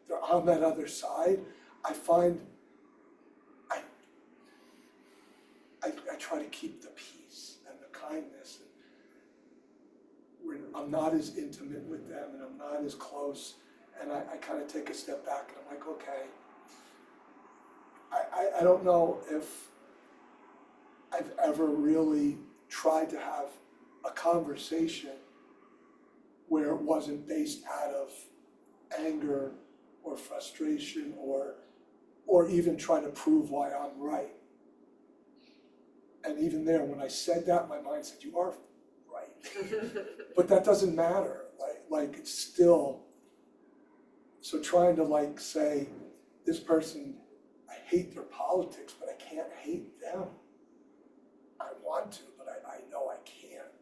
S10: they're on that other side, I find I try to keep the peace and the kindness. And we're in I'm not as intimate with them and I'm not as close. And I kind of take a step back and I'm like, okay, I don't know if I've ever really tried to have a conversation where it wasn't based out of anger or frustration or even trying to prove why I'm right. And even there, when I said that, my mind said, you are right. But that doesn't matter, like it's still, so trying to like say, this person, I hate their politics, but I can't hate them. I want to, but I know I can't.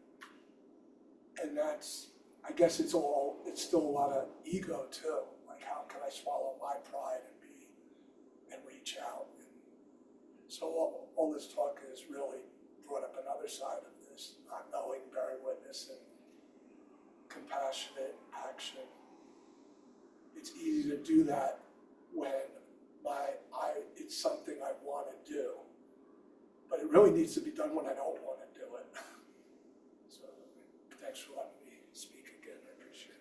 S10: And that's, I guess it's still a lot of ego too. Like how can I swallow my pride and reach out? And so all this talk has really brought up another side of this, not knowing, bearing witness, and compassionate action. It's easy to do that when it's something I want to do, but it really needs to be done when I don't want to do it. So thanks for letting me speak again, I appreciate it.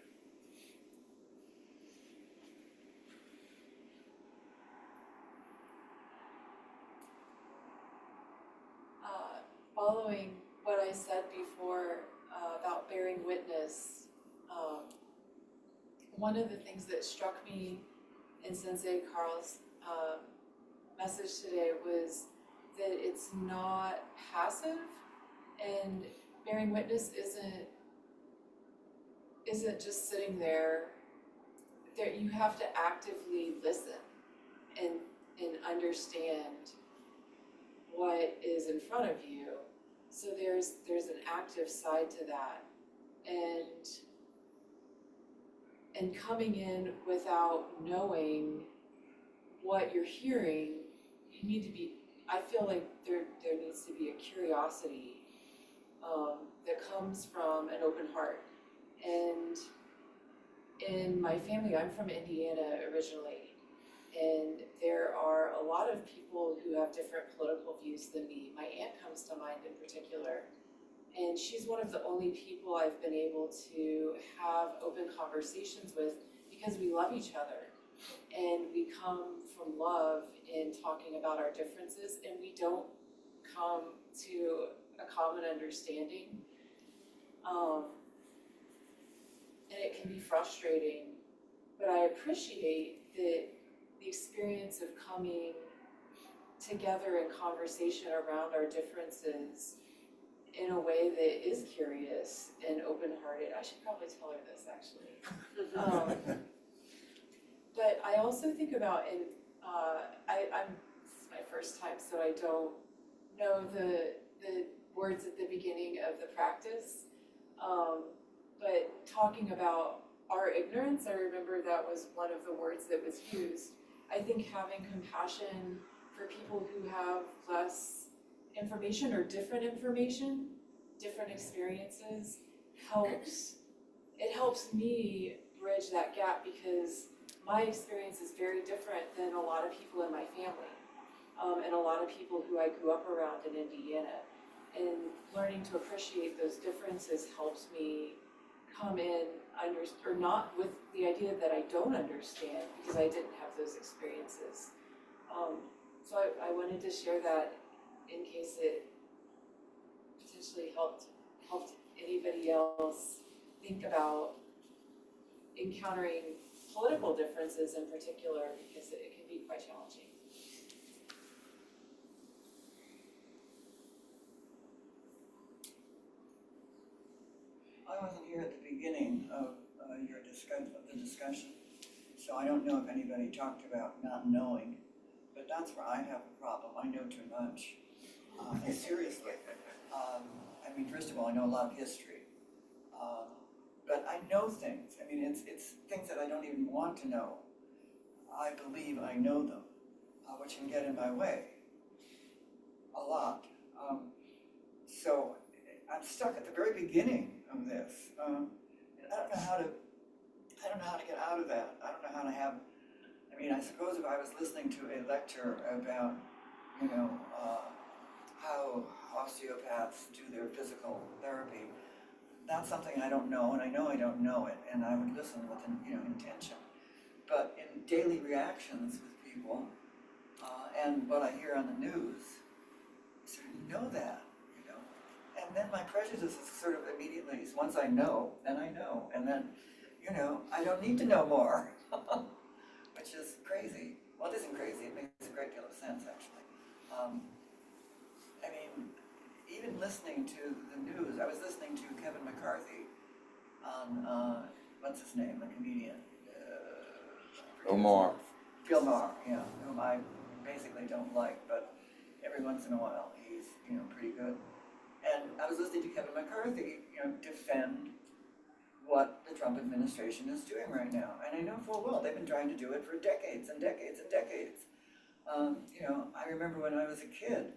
S9: Following what I said before about bearing witness, one of the things that struck me in Sensei Carl's message today was that it's not passive, and bearing witness isn't just sitting there. You have to actively listen and understand what is in front of you. So there's an active side to that, and coming in without knowing what you're hearing, you need to be, I feel like there needs to be a curiosity that comes from an open heart. And in my family, I'm from Indiana originally, and there are a lot of people who have different political views than me. My aunt comes to mind in particular, and she's one of the only people I've been able to have open conversations with because we love each other. And we come from love in talking about our differences, and we don't come to a common understanding. And it can be frustrating, but I appreciate that the experience of coming together in conversation around our differences in a way that is curious and open-hearted. I should probably tell her this, actually. But I also think about, and this is my first time, so I don't know the words at the beginning of the practice. But talking about our ignorance, I remember that was one of the words that was used. I think having compassion for people who have less information or different information, different experiences, helps. It helps me bridge that gap because my experience is very different than a lot of people in my family, and a lot of people who I grew up around in Indiana. And learning to appreciate those differences helps me come in or not with the idea that I don't understand because I didn't have those experiences. So I wanted to share that in case it potentially helped anybody else think about encountering political differences in particular, because it can be quite challenging.
S2: I wasn't here at the beginning of the discussion, so I don't know if anybody talked about not knowing, but that's where I have a problem. I know too much. Seriously. I mean, first of all, I know a lot of history, but I know things. I mean, it's things that I don't even want to know. I believe I know them, which can get in my way a lot. So I'm stuck at the very beginning of this, and I don't know how to get out of that. I don't know how to have. I mean, I suppose if I was listening to a lecture about, how osteopaths do their physical therapy, that's something I don't know, and I know I don't know it, and I would listen with, intention. But in daily reactions with people, and what I hear on the news, I sort of know that, and then my prejudice is sort of immediately, once I know, then I know, and then, I don't need to know more, which is crazy. Well, it isn't crazy, it makes a great deal of sense, actually. I mean, even listening to the news, I was listening to Kevin McCarthy on, what's his name, the comedian?
S3: Omar.
S2: Bill Maher, yeah, whom I basically don't like, but every once in a while he's, pretty good. And I was listening to Kevin McCarthy, defend what the Trump administration is doing right now. And I know full well they've been trying to do it for decades and decades and decades. I remember when I was a kid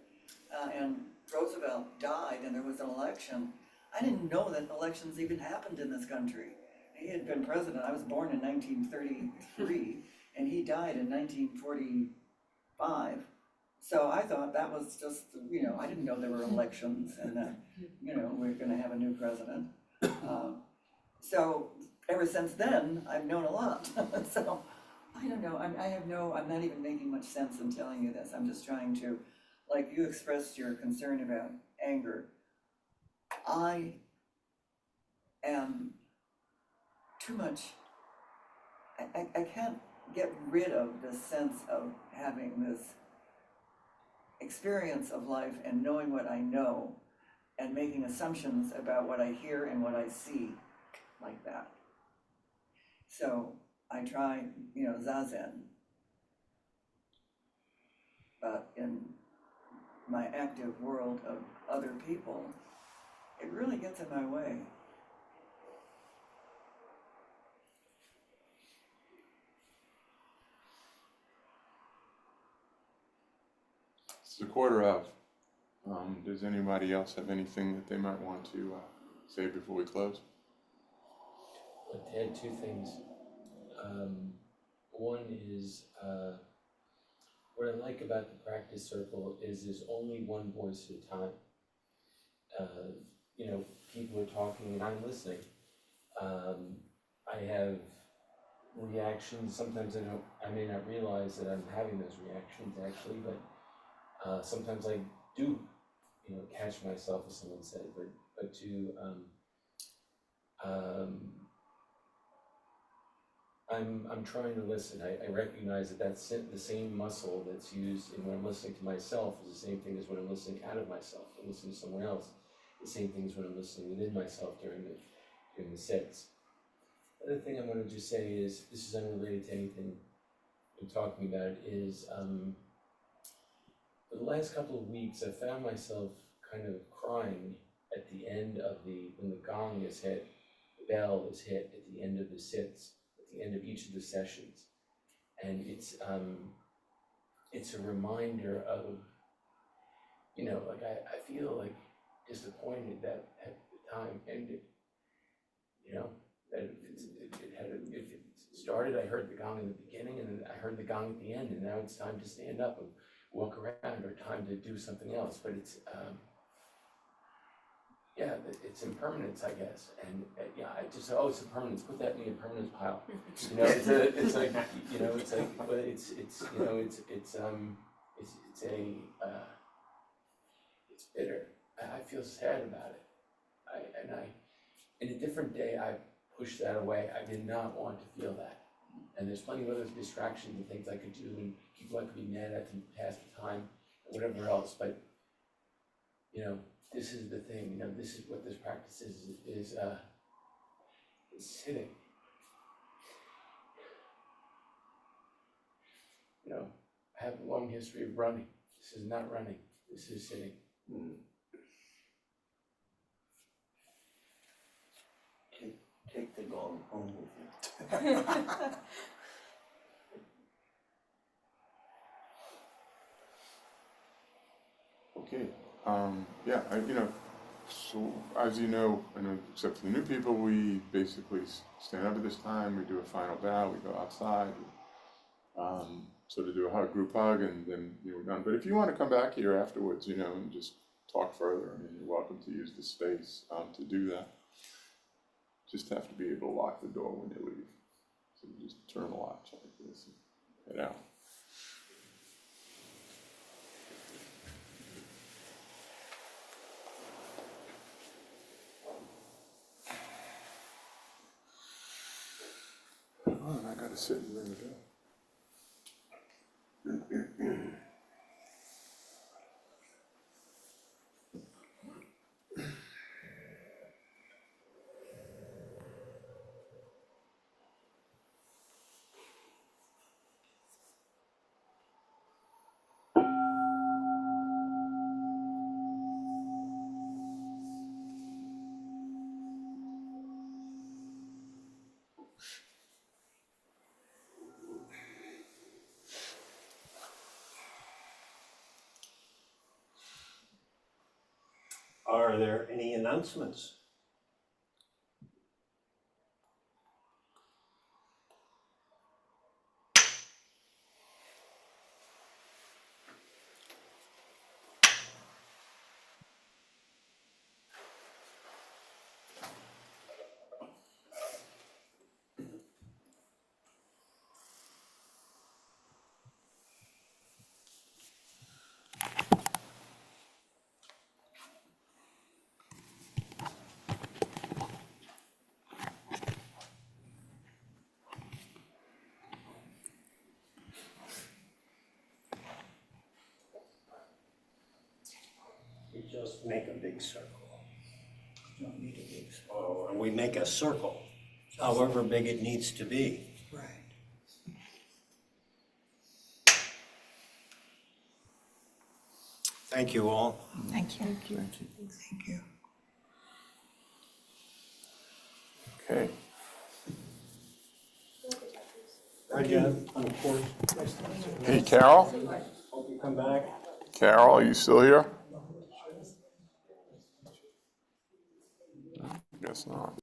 S2: and Roosevelt died and there was an election. I didn't know that elections even happened in this country. He had been president. I was born in 1933 and he died in 1945. So I thought that was just, I didn't know there were elections and that, we're going to have a new president. So ever since then, I've known a lot. So I don't know. I'm not even making much sense in telling you this. I'm just trying to, like you expressed your concern about anger. I am too much, I can't get rid of this sense of having this experience of life and knowing what I know and making assumptions about what I hear and what I see like that. So I try, Zazen, but in my active world of other people, it really gets in my way.
S3: It's a quarter of. Does anybody else have anything that they might want to say before we close?
S12: I'd like to add two things. One is what I like about the practice circle is there's only one voice at a time. People are talking and I'm listening. I have reactions. Sometimes I may not realize that I'm having those reactions actually, but sometimes I do, catch myself, as someone said, but to I'm trying to listen. I recognize that that's the same muscle that's used in when I'm listening to myself is the same thing as when I'm listening out of myself and listening to someone else. The same thing as when I'm listening within myself during the sits. The other thing I want to just say is, this is unrelated to anything I'm talking about, is for the last couple of weeks I found myself kind of crying at the end of when the gong is hit, the bell is hit at the end of the sits, at the end of each of the sessions. And it's a reminder of, I feel like disappointed that at the time ended, that it started, I heard the gong in the beginning and then I heard the gong at the end, and now it's time to stand up and walk around or time to do something else. But it's, it's impermanence, I guess. And I just, it's impermanence, put that in the impermanence pile. It's bitter. I feel sad about it. In a different day, I pushed that away. I did not want to feel that. And there's plenty of other distractions and things I could do and people I could be mad at to pass the time and whatever else. But, this is the thing, this is what this practice is sitting. I have a long history of running. This is not running, this is sitting.
S11: Take the gong home with you.
S3: Okay. So as you know, except for the new people, we basically stand up at this time. We do a final bow. We go outside. Sort of do a group hug, and then we're done. But if you want to come back here afterwards, and just talk further, you're welcome to use the space to do that. just have to be able to lock the door when they leave. So you just turn the latch like this and head out. Oh, and I gotta sit and ring the bell.
S11: Are there any announcements? We just make a big circle.
S2: You don't need a big spot.
S11: Oh, and we make a circle, however big it needs to be.
S2: Right.
S11: Thank you all.
S2: Thank you. Thank you.
S3: Okay.
S11: Again, of course,
S3: Hey, Carol?
S11: hope you come back.
S3: Carol, are you still here? Guess not.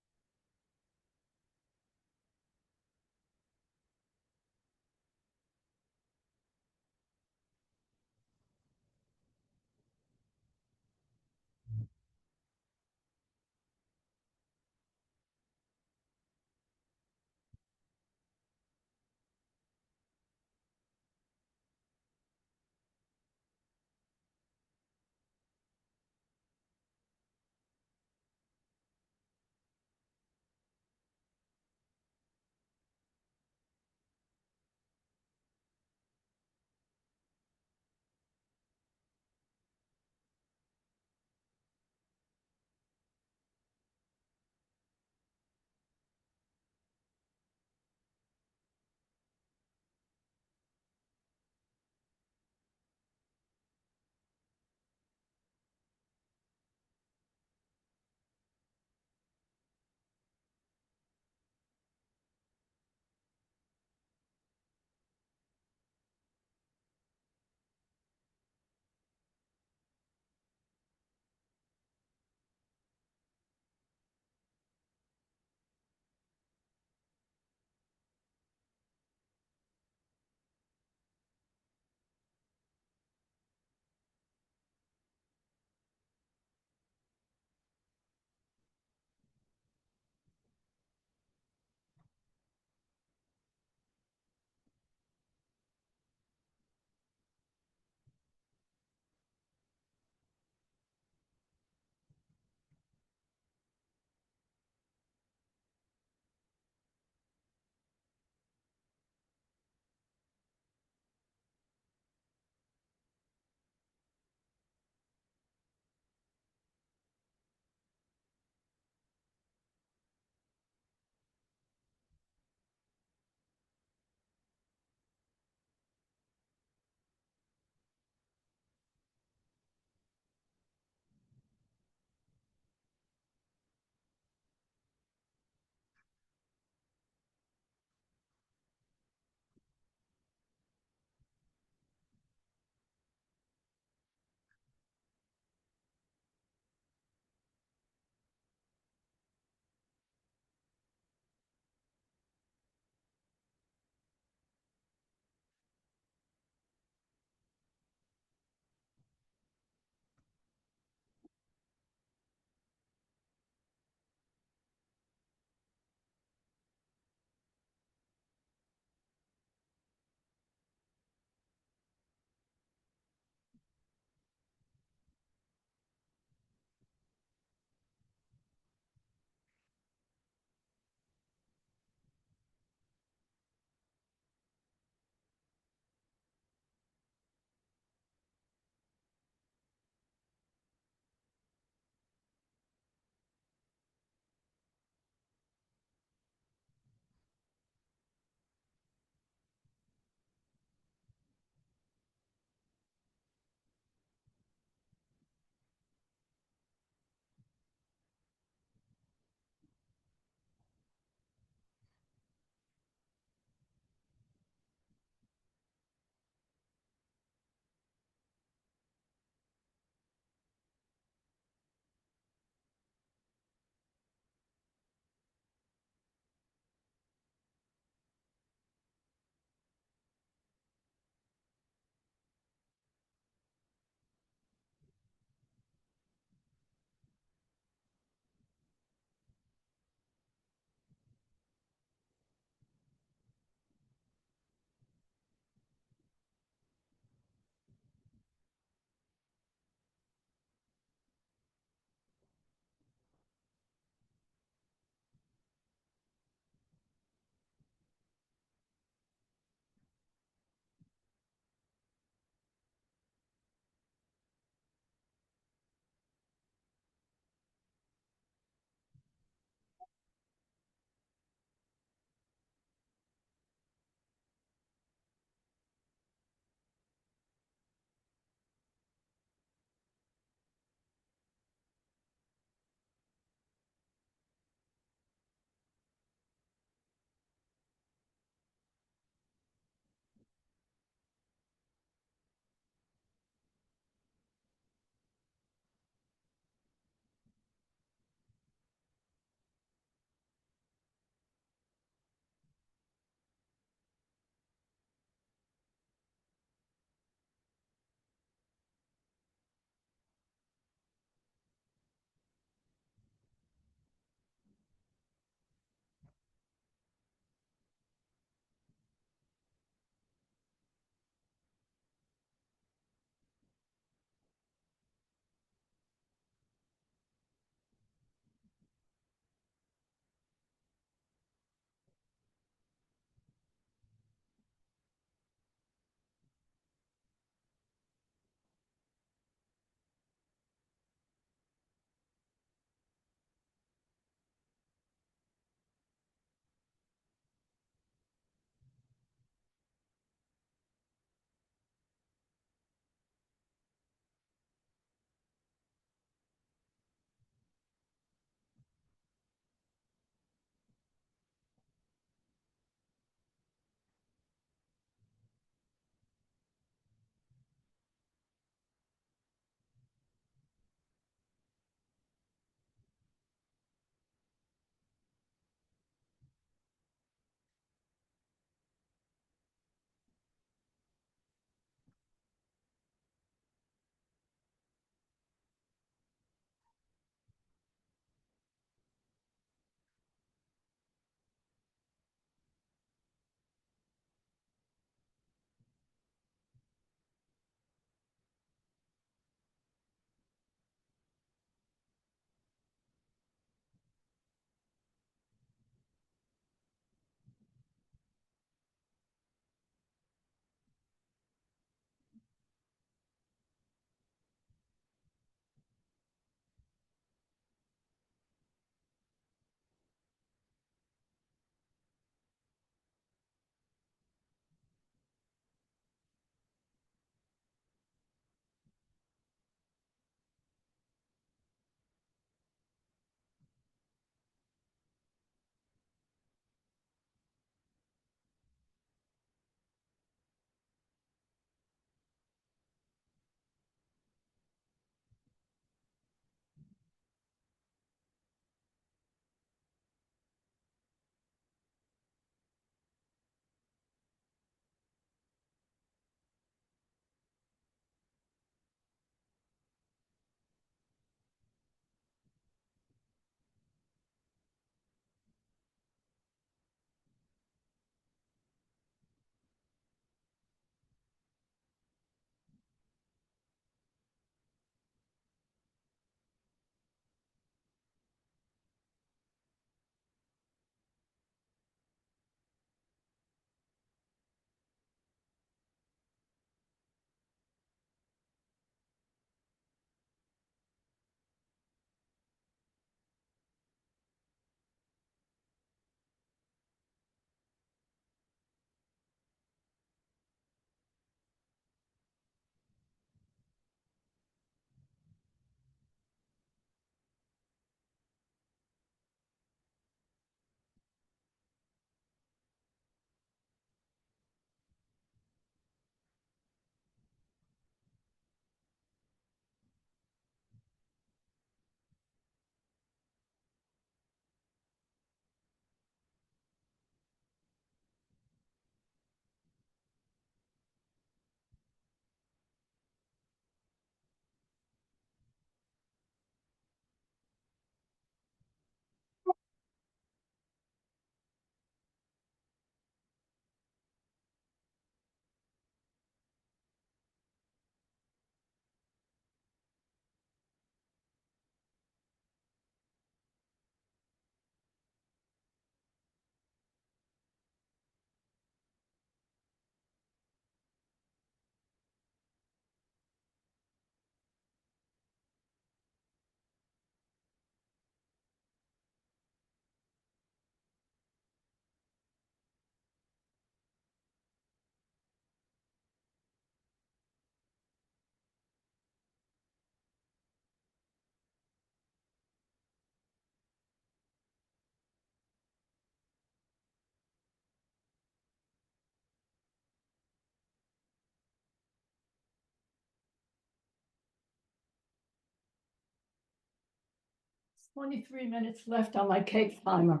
S13: 23 minutes left on my cake timer.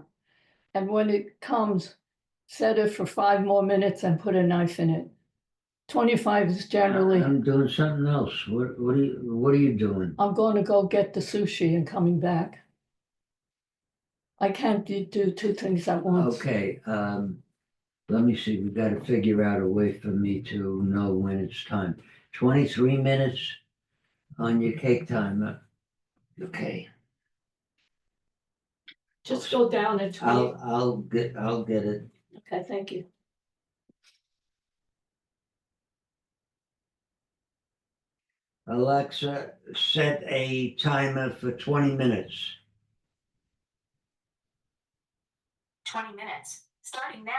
S13: And when it comes, set it for 5 more minutes and put a knife in it. 25 is generally,
S5: I'm doing something else. What are you doing?
S13: I'm going to go get the sushi and coming back. I can't do two things at once.
S5: Okay, let me see, we gotta figure out a way for me to know when it's time. 23 minutes on your cake timer. Okay,
S13: Just go down at 20.
S5: I'll get it.
S13: Okay, thank you.
S5: Alexa, set a timer for 20 minutes.
S14: 20 minutes, starting now.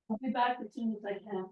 S13: I'll be back as soon as I can.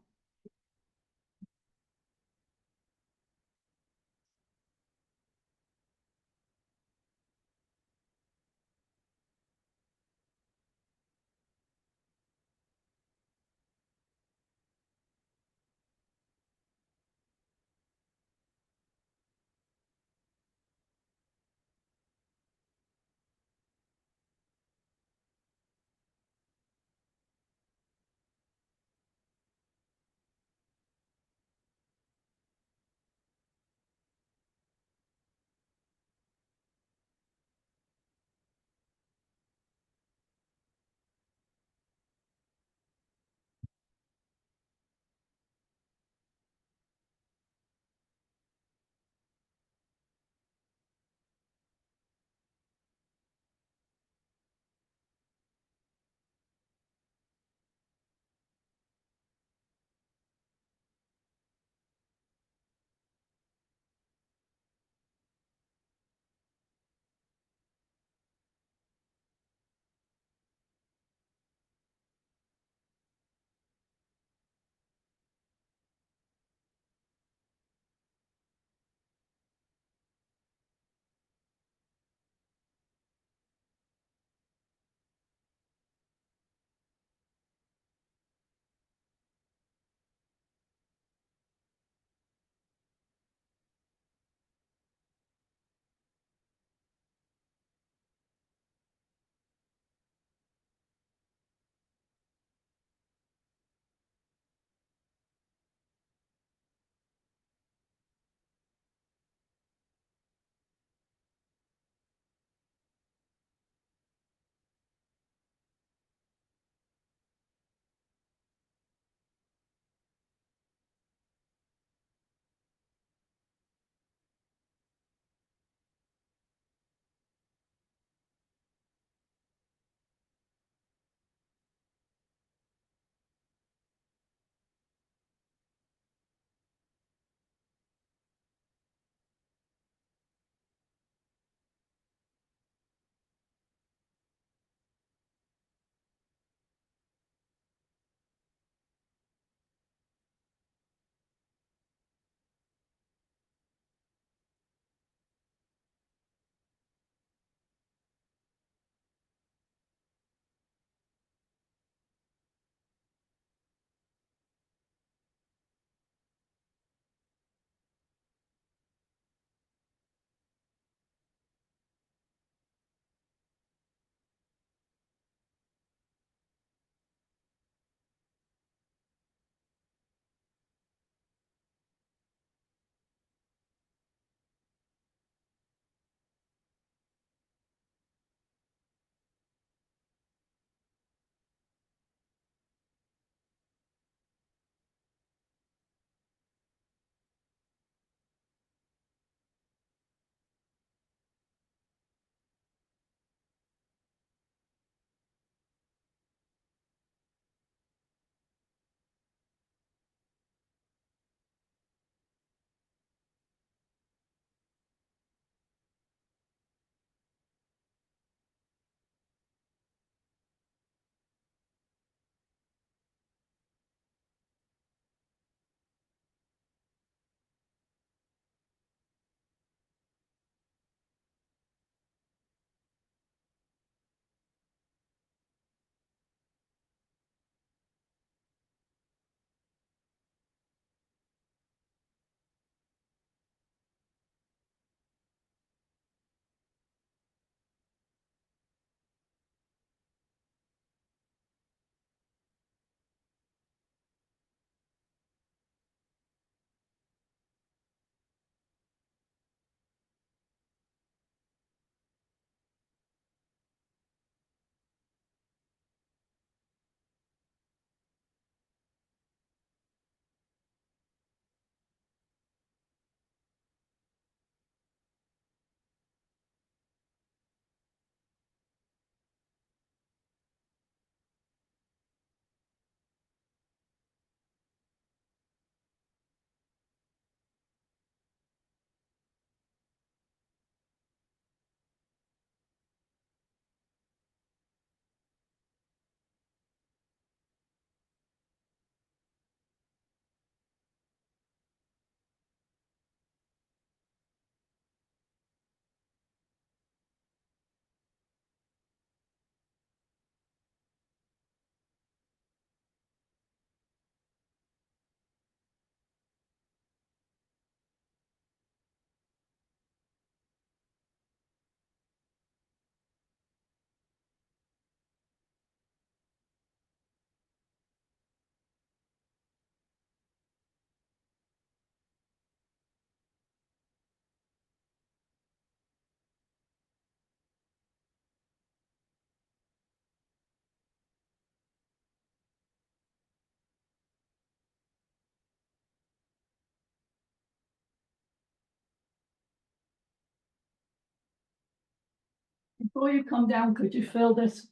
S13: before you come down, could you fill this?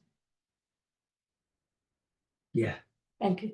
S15: Yeah.
S13: Thank you.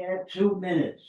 S11: add 2 minutes.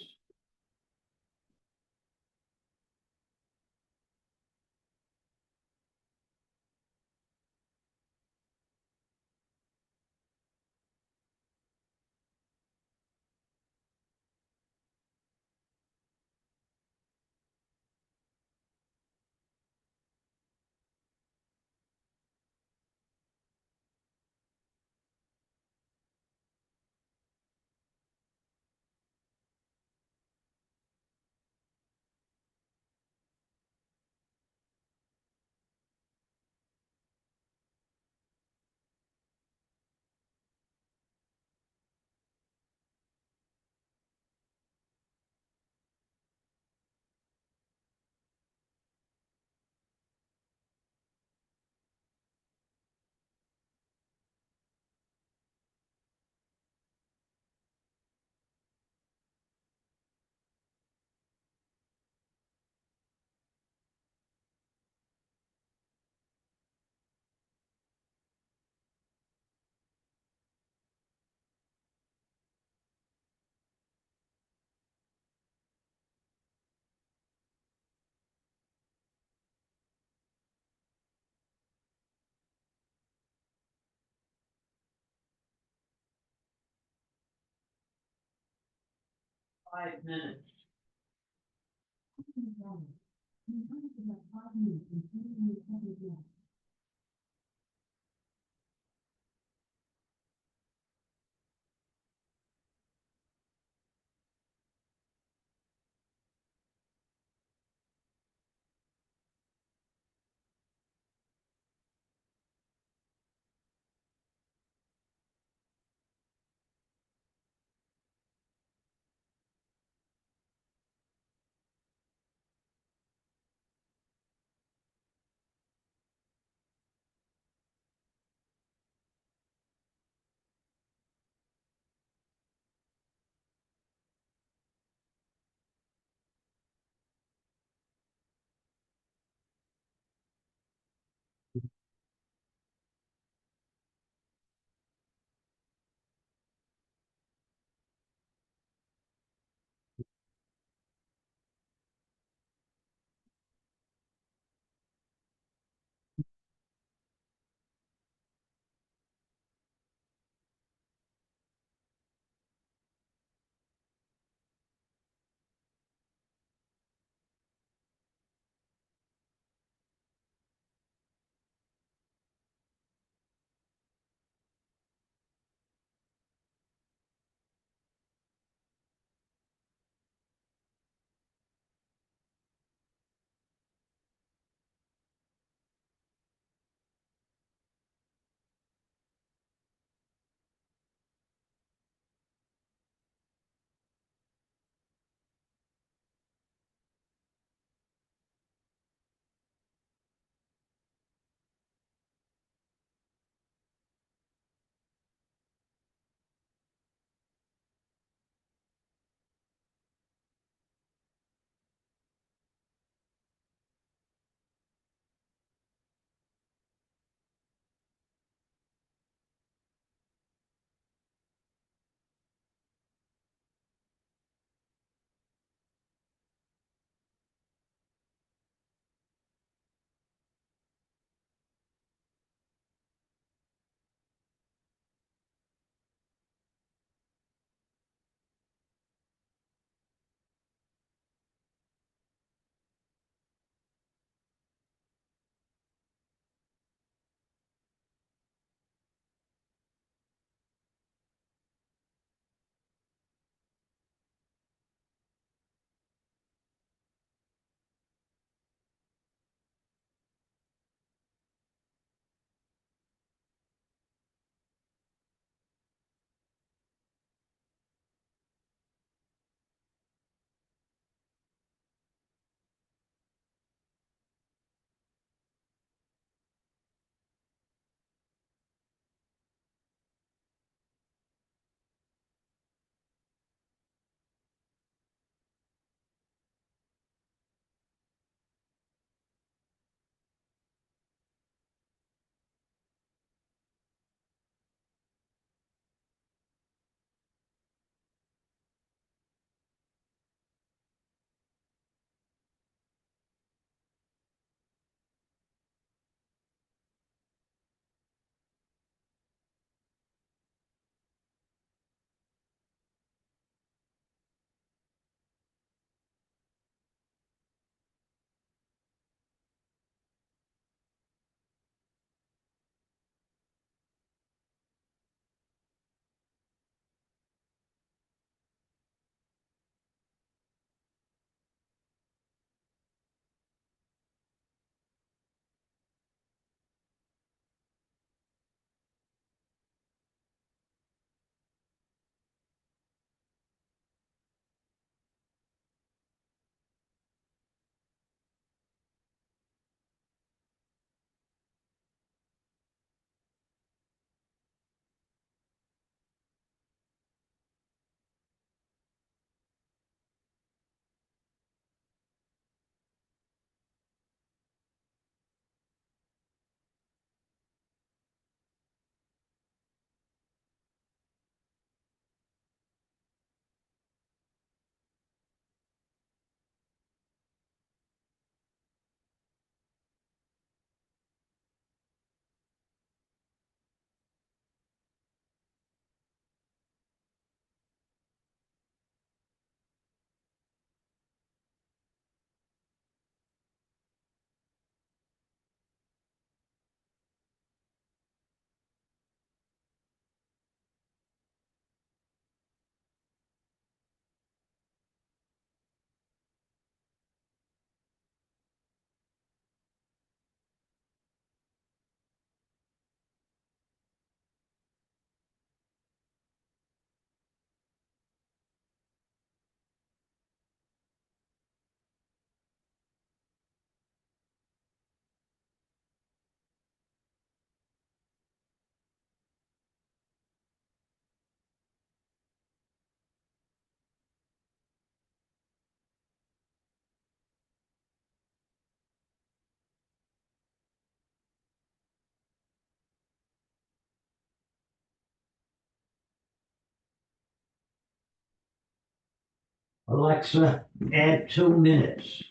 S5: Alexa, add 2 minutes.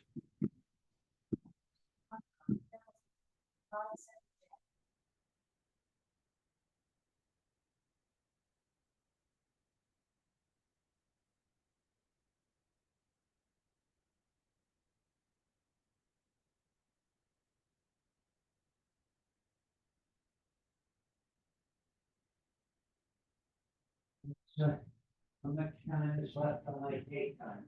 S5: So, how much time is left on my daytime?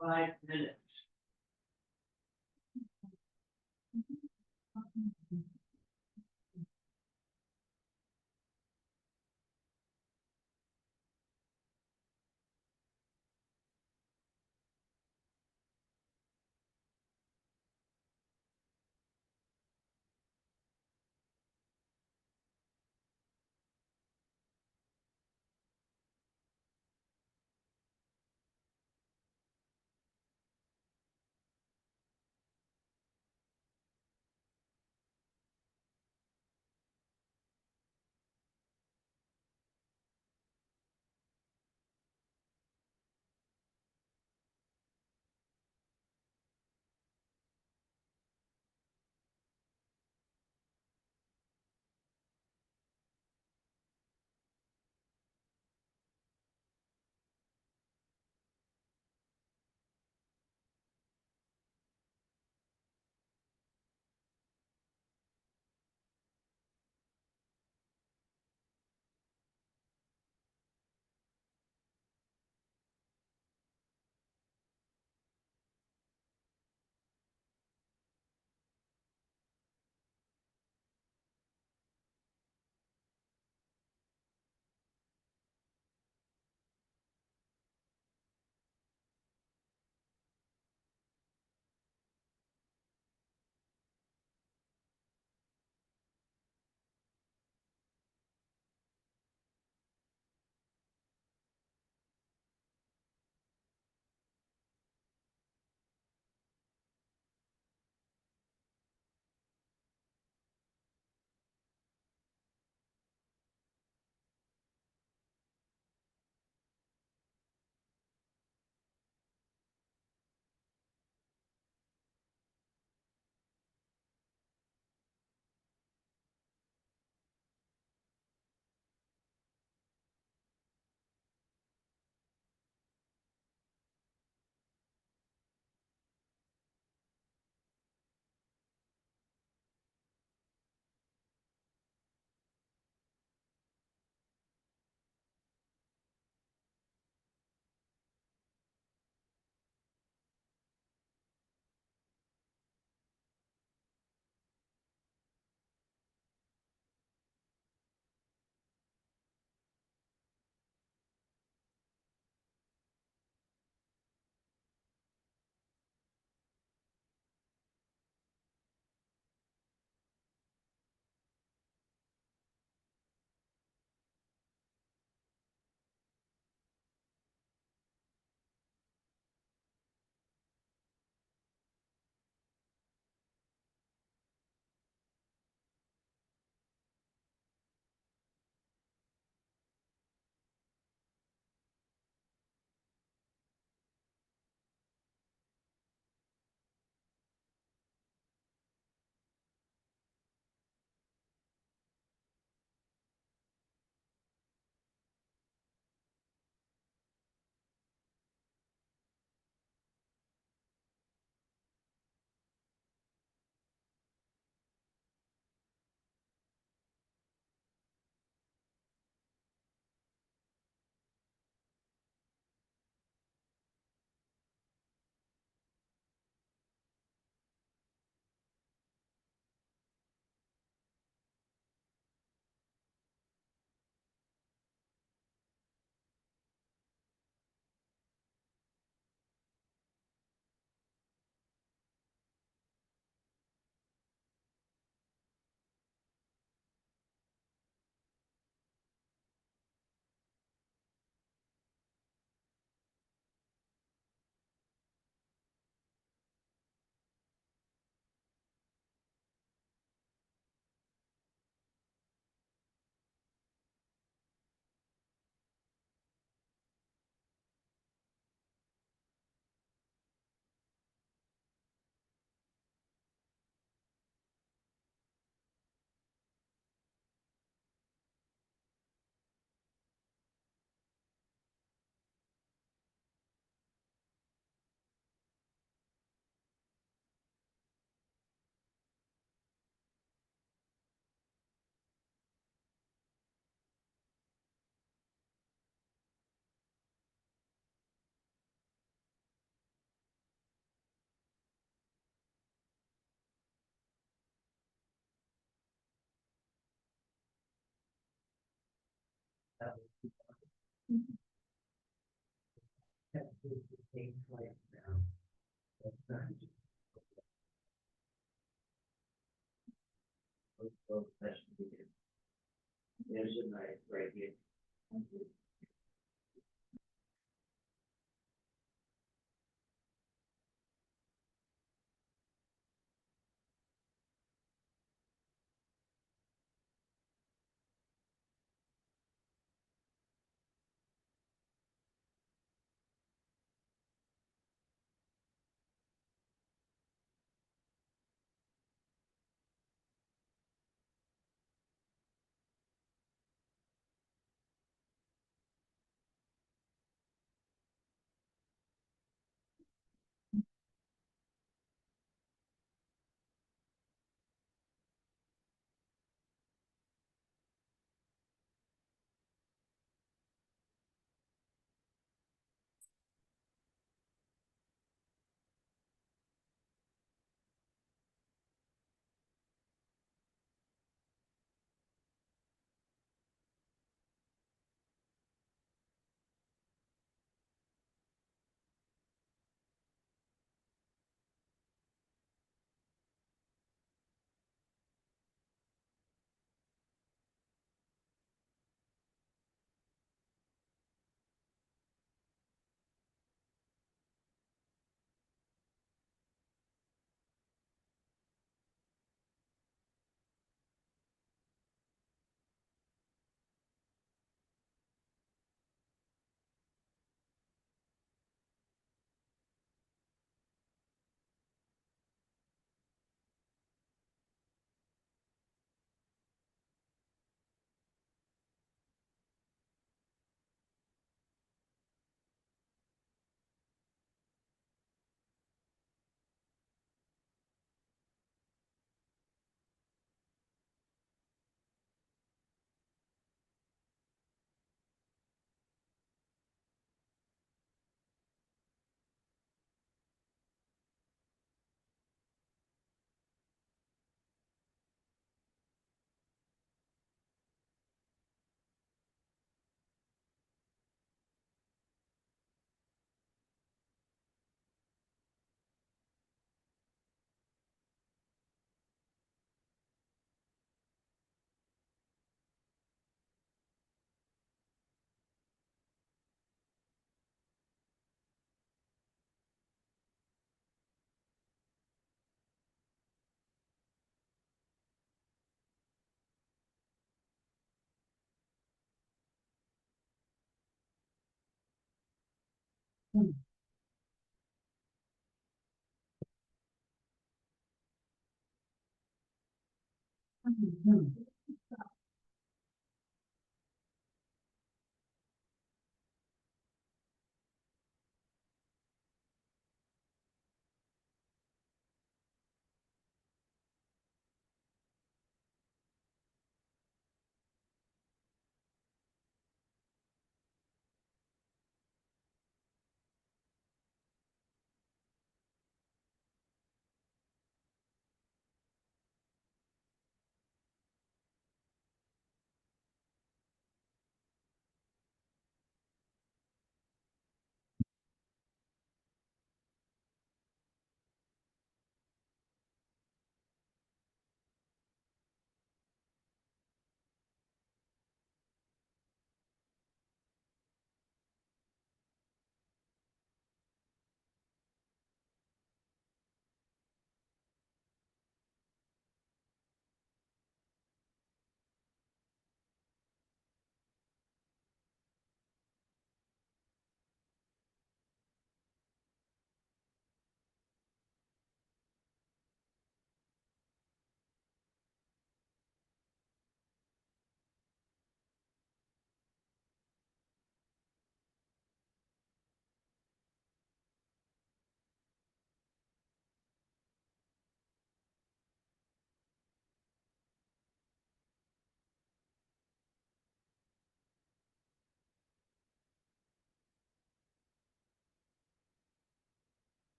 S5: Five minutes.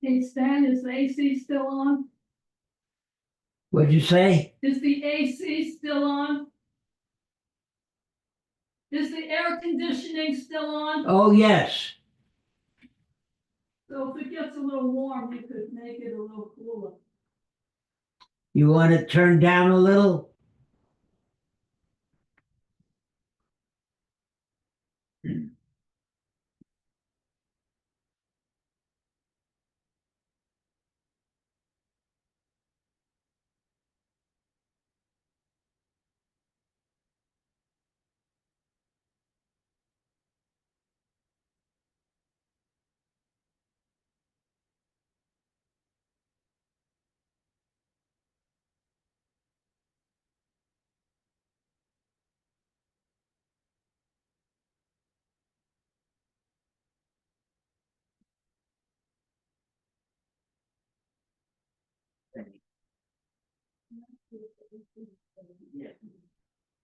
S13: Hey Stan, is the AC still on?
S15: What'd you say?
S13: Is the AC still on? Is the air conditioning still on?
S15: Oh, yes.
S13: So if it gets a little warm, you could make it a little cooler.
S15: You want it turned down a little?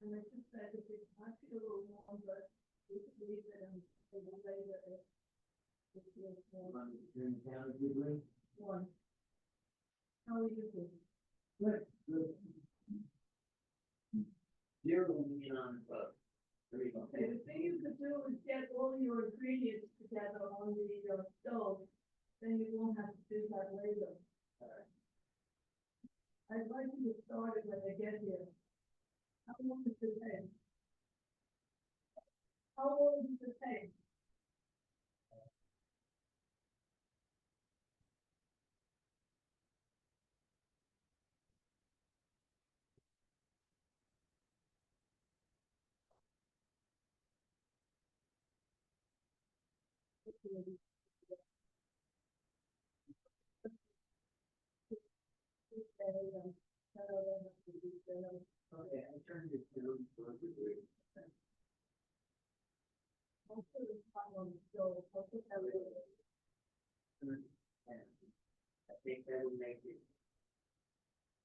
S13: And I just said if it might be a little warm, but we could leave it and later if it feels warm. One. How are you doing?
S15: Good. Zero in on above. There you go.
S13: Okay, the thing you could do is get all your ingredients together on the stove, then you won't have to do that later. I'd like you to start it when they get here. How long does it take? How long does it take?
S15: Okay, I turned it down for a degree.
S13: I'll put it on the stove. I'll put that in.
S15: I think that'll make it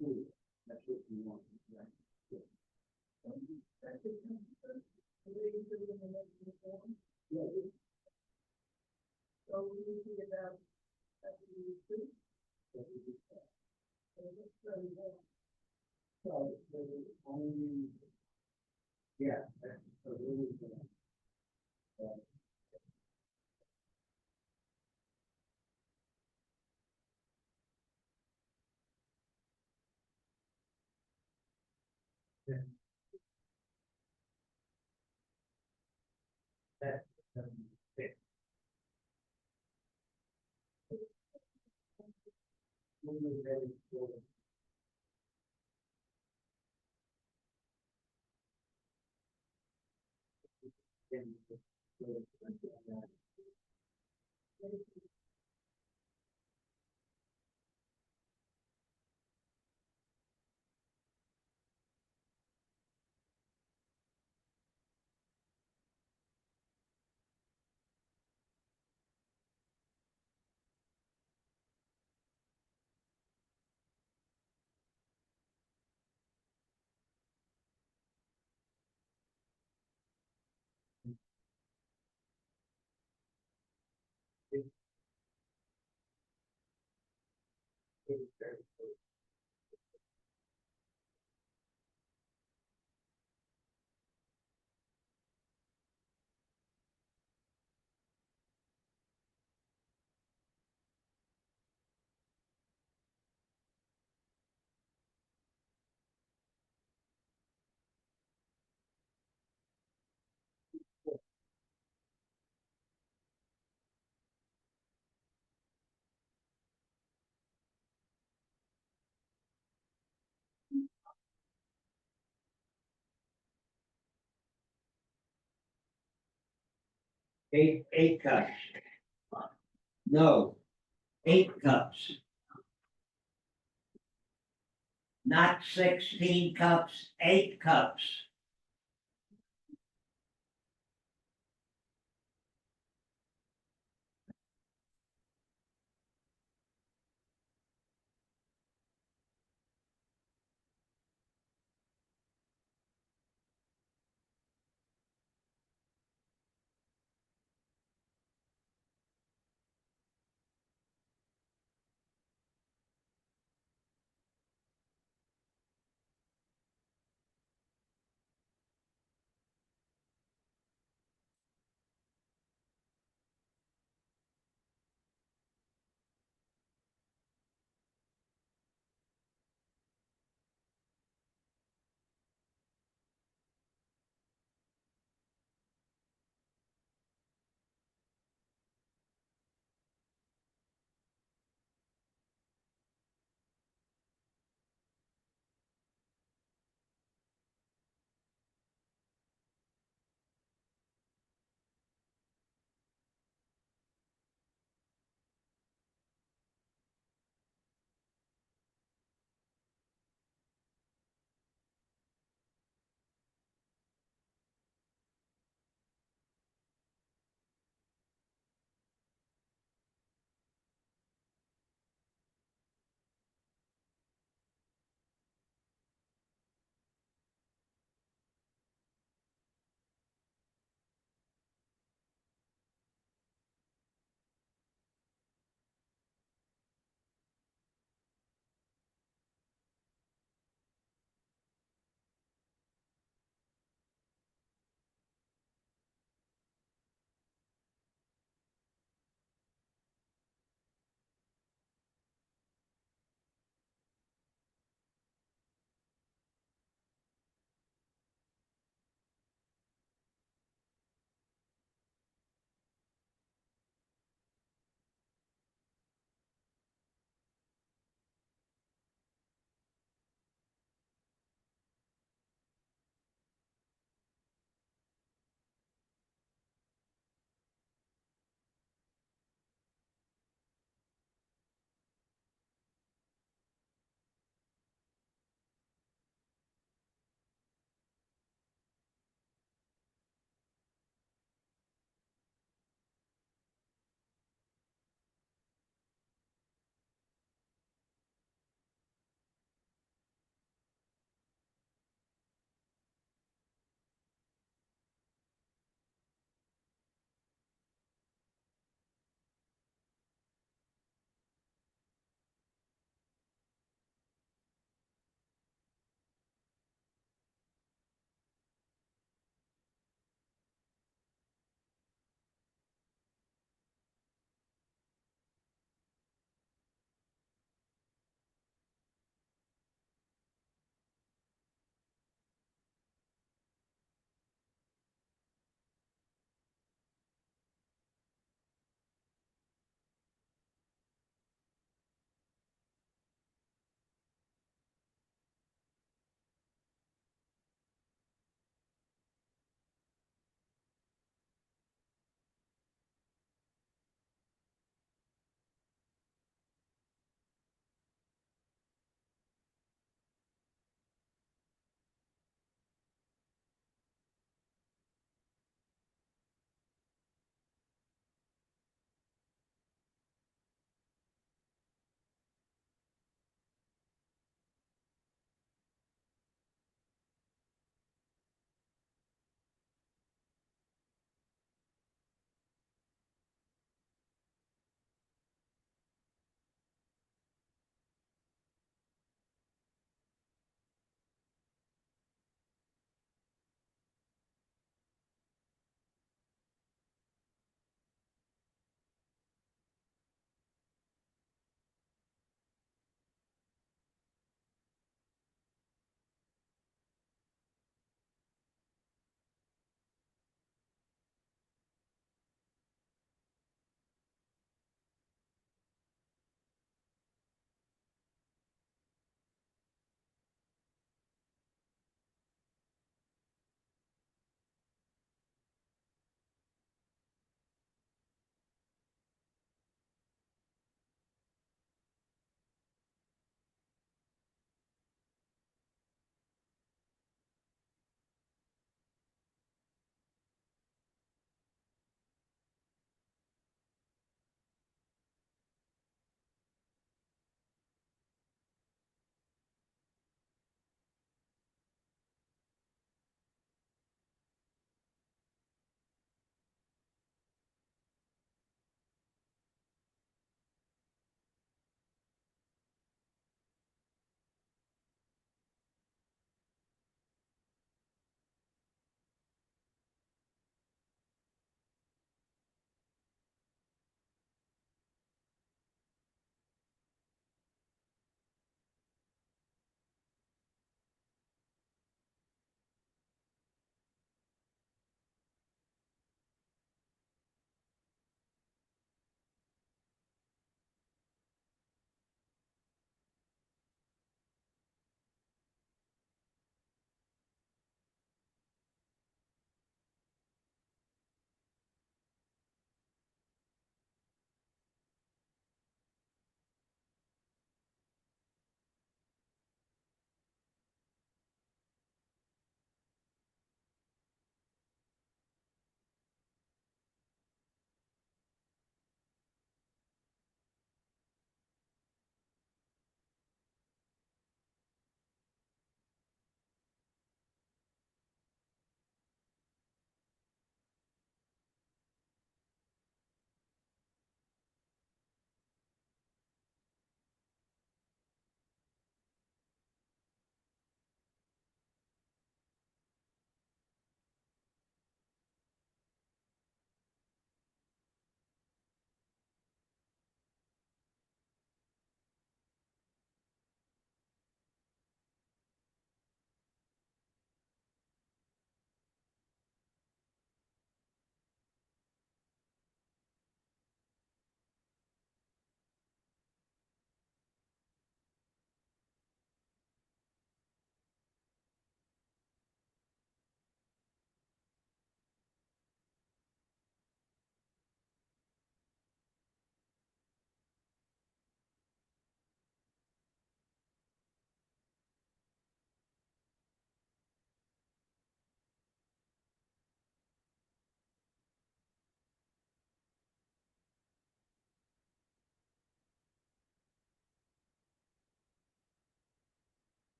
S15: cool. That's what you want, right?
S13: That's it. The way you do it in the next one.
S15: Yeah.
S13: So we need to get out. That's what we do. So that's very well.
S15: So, only, yeah, that's a really good. That's, it. Really very cool. Eight cups. No, 8 cups. Not 16 cups, 8 cups.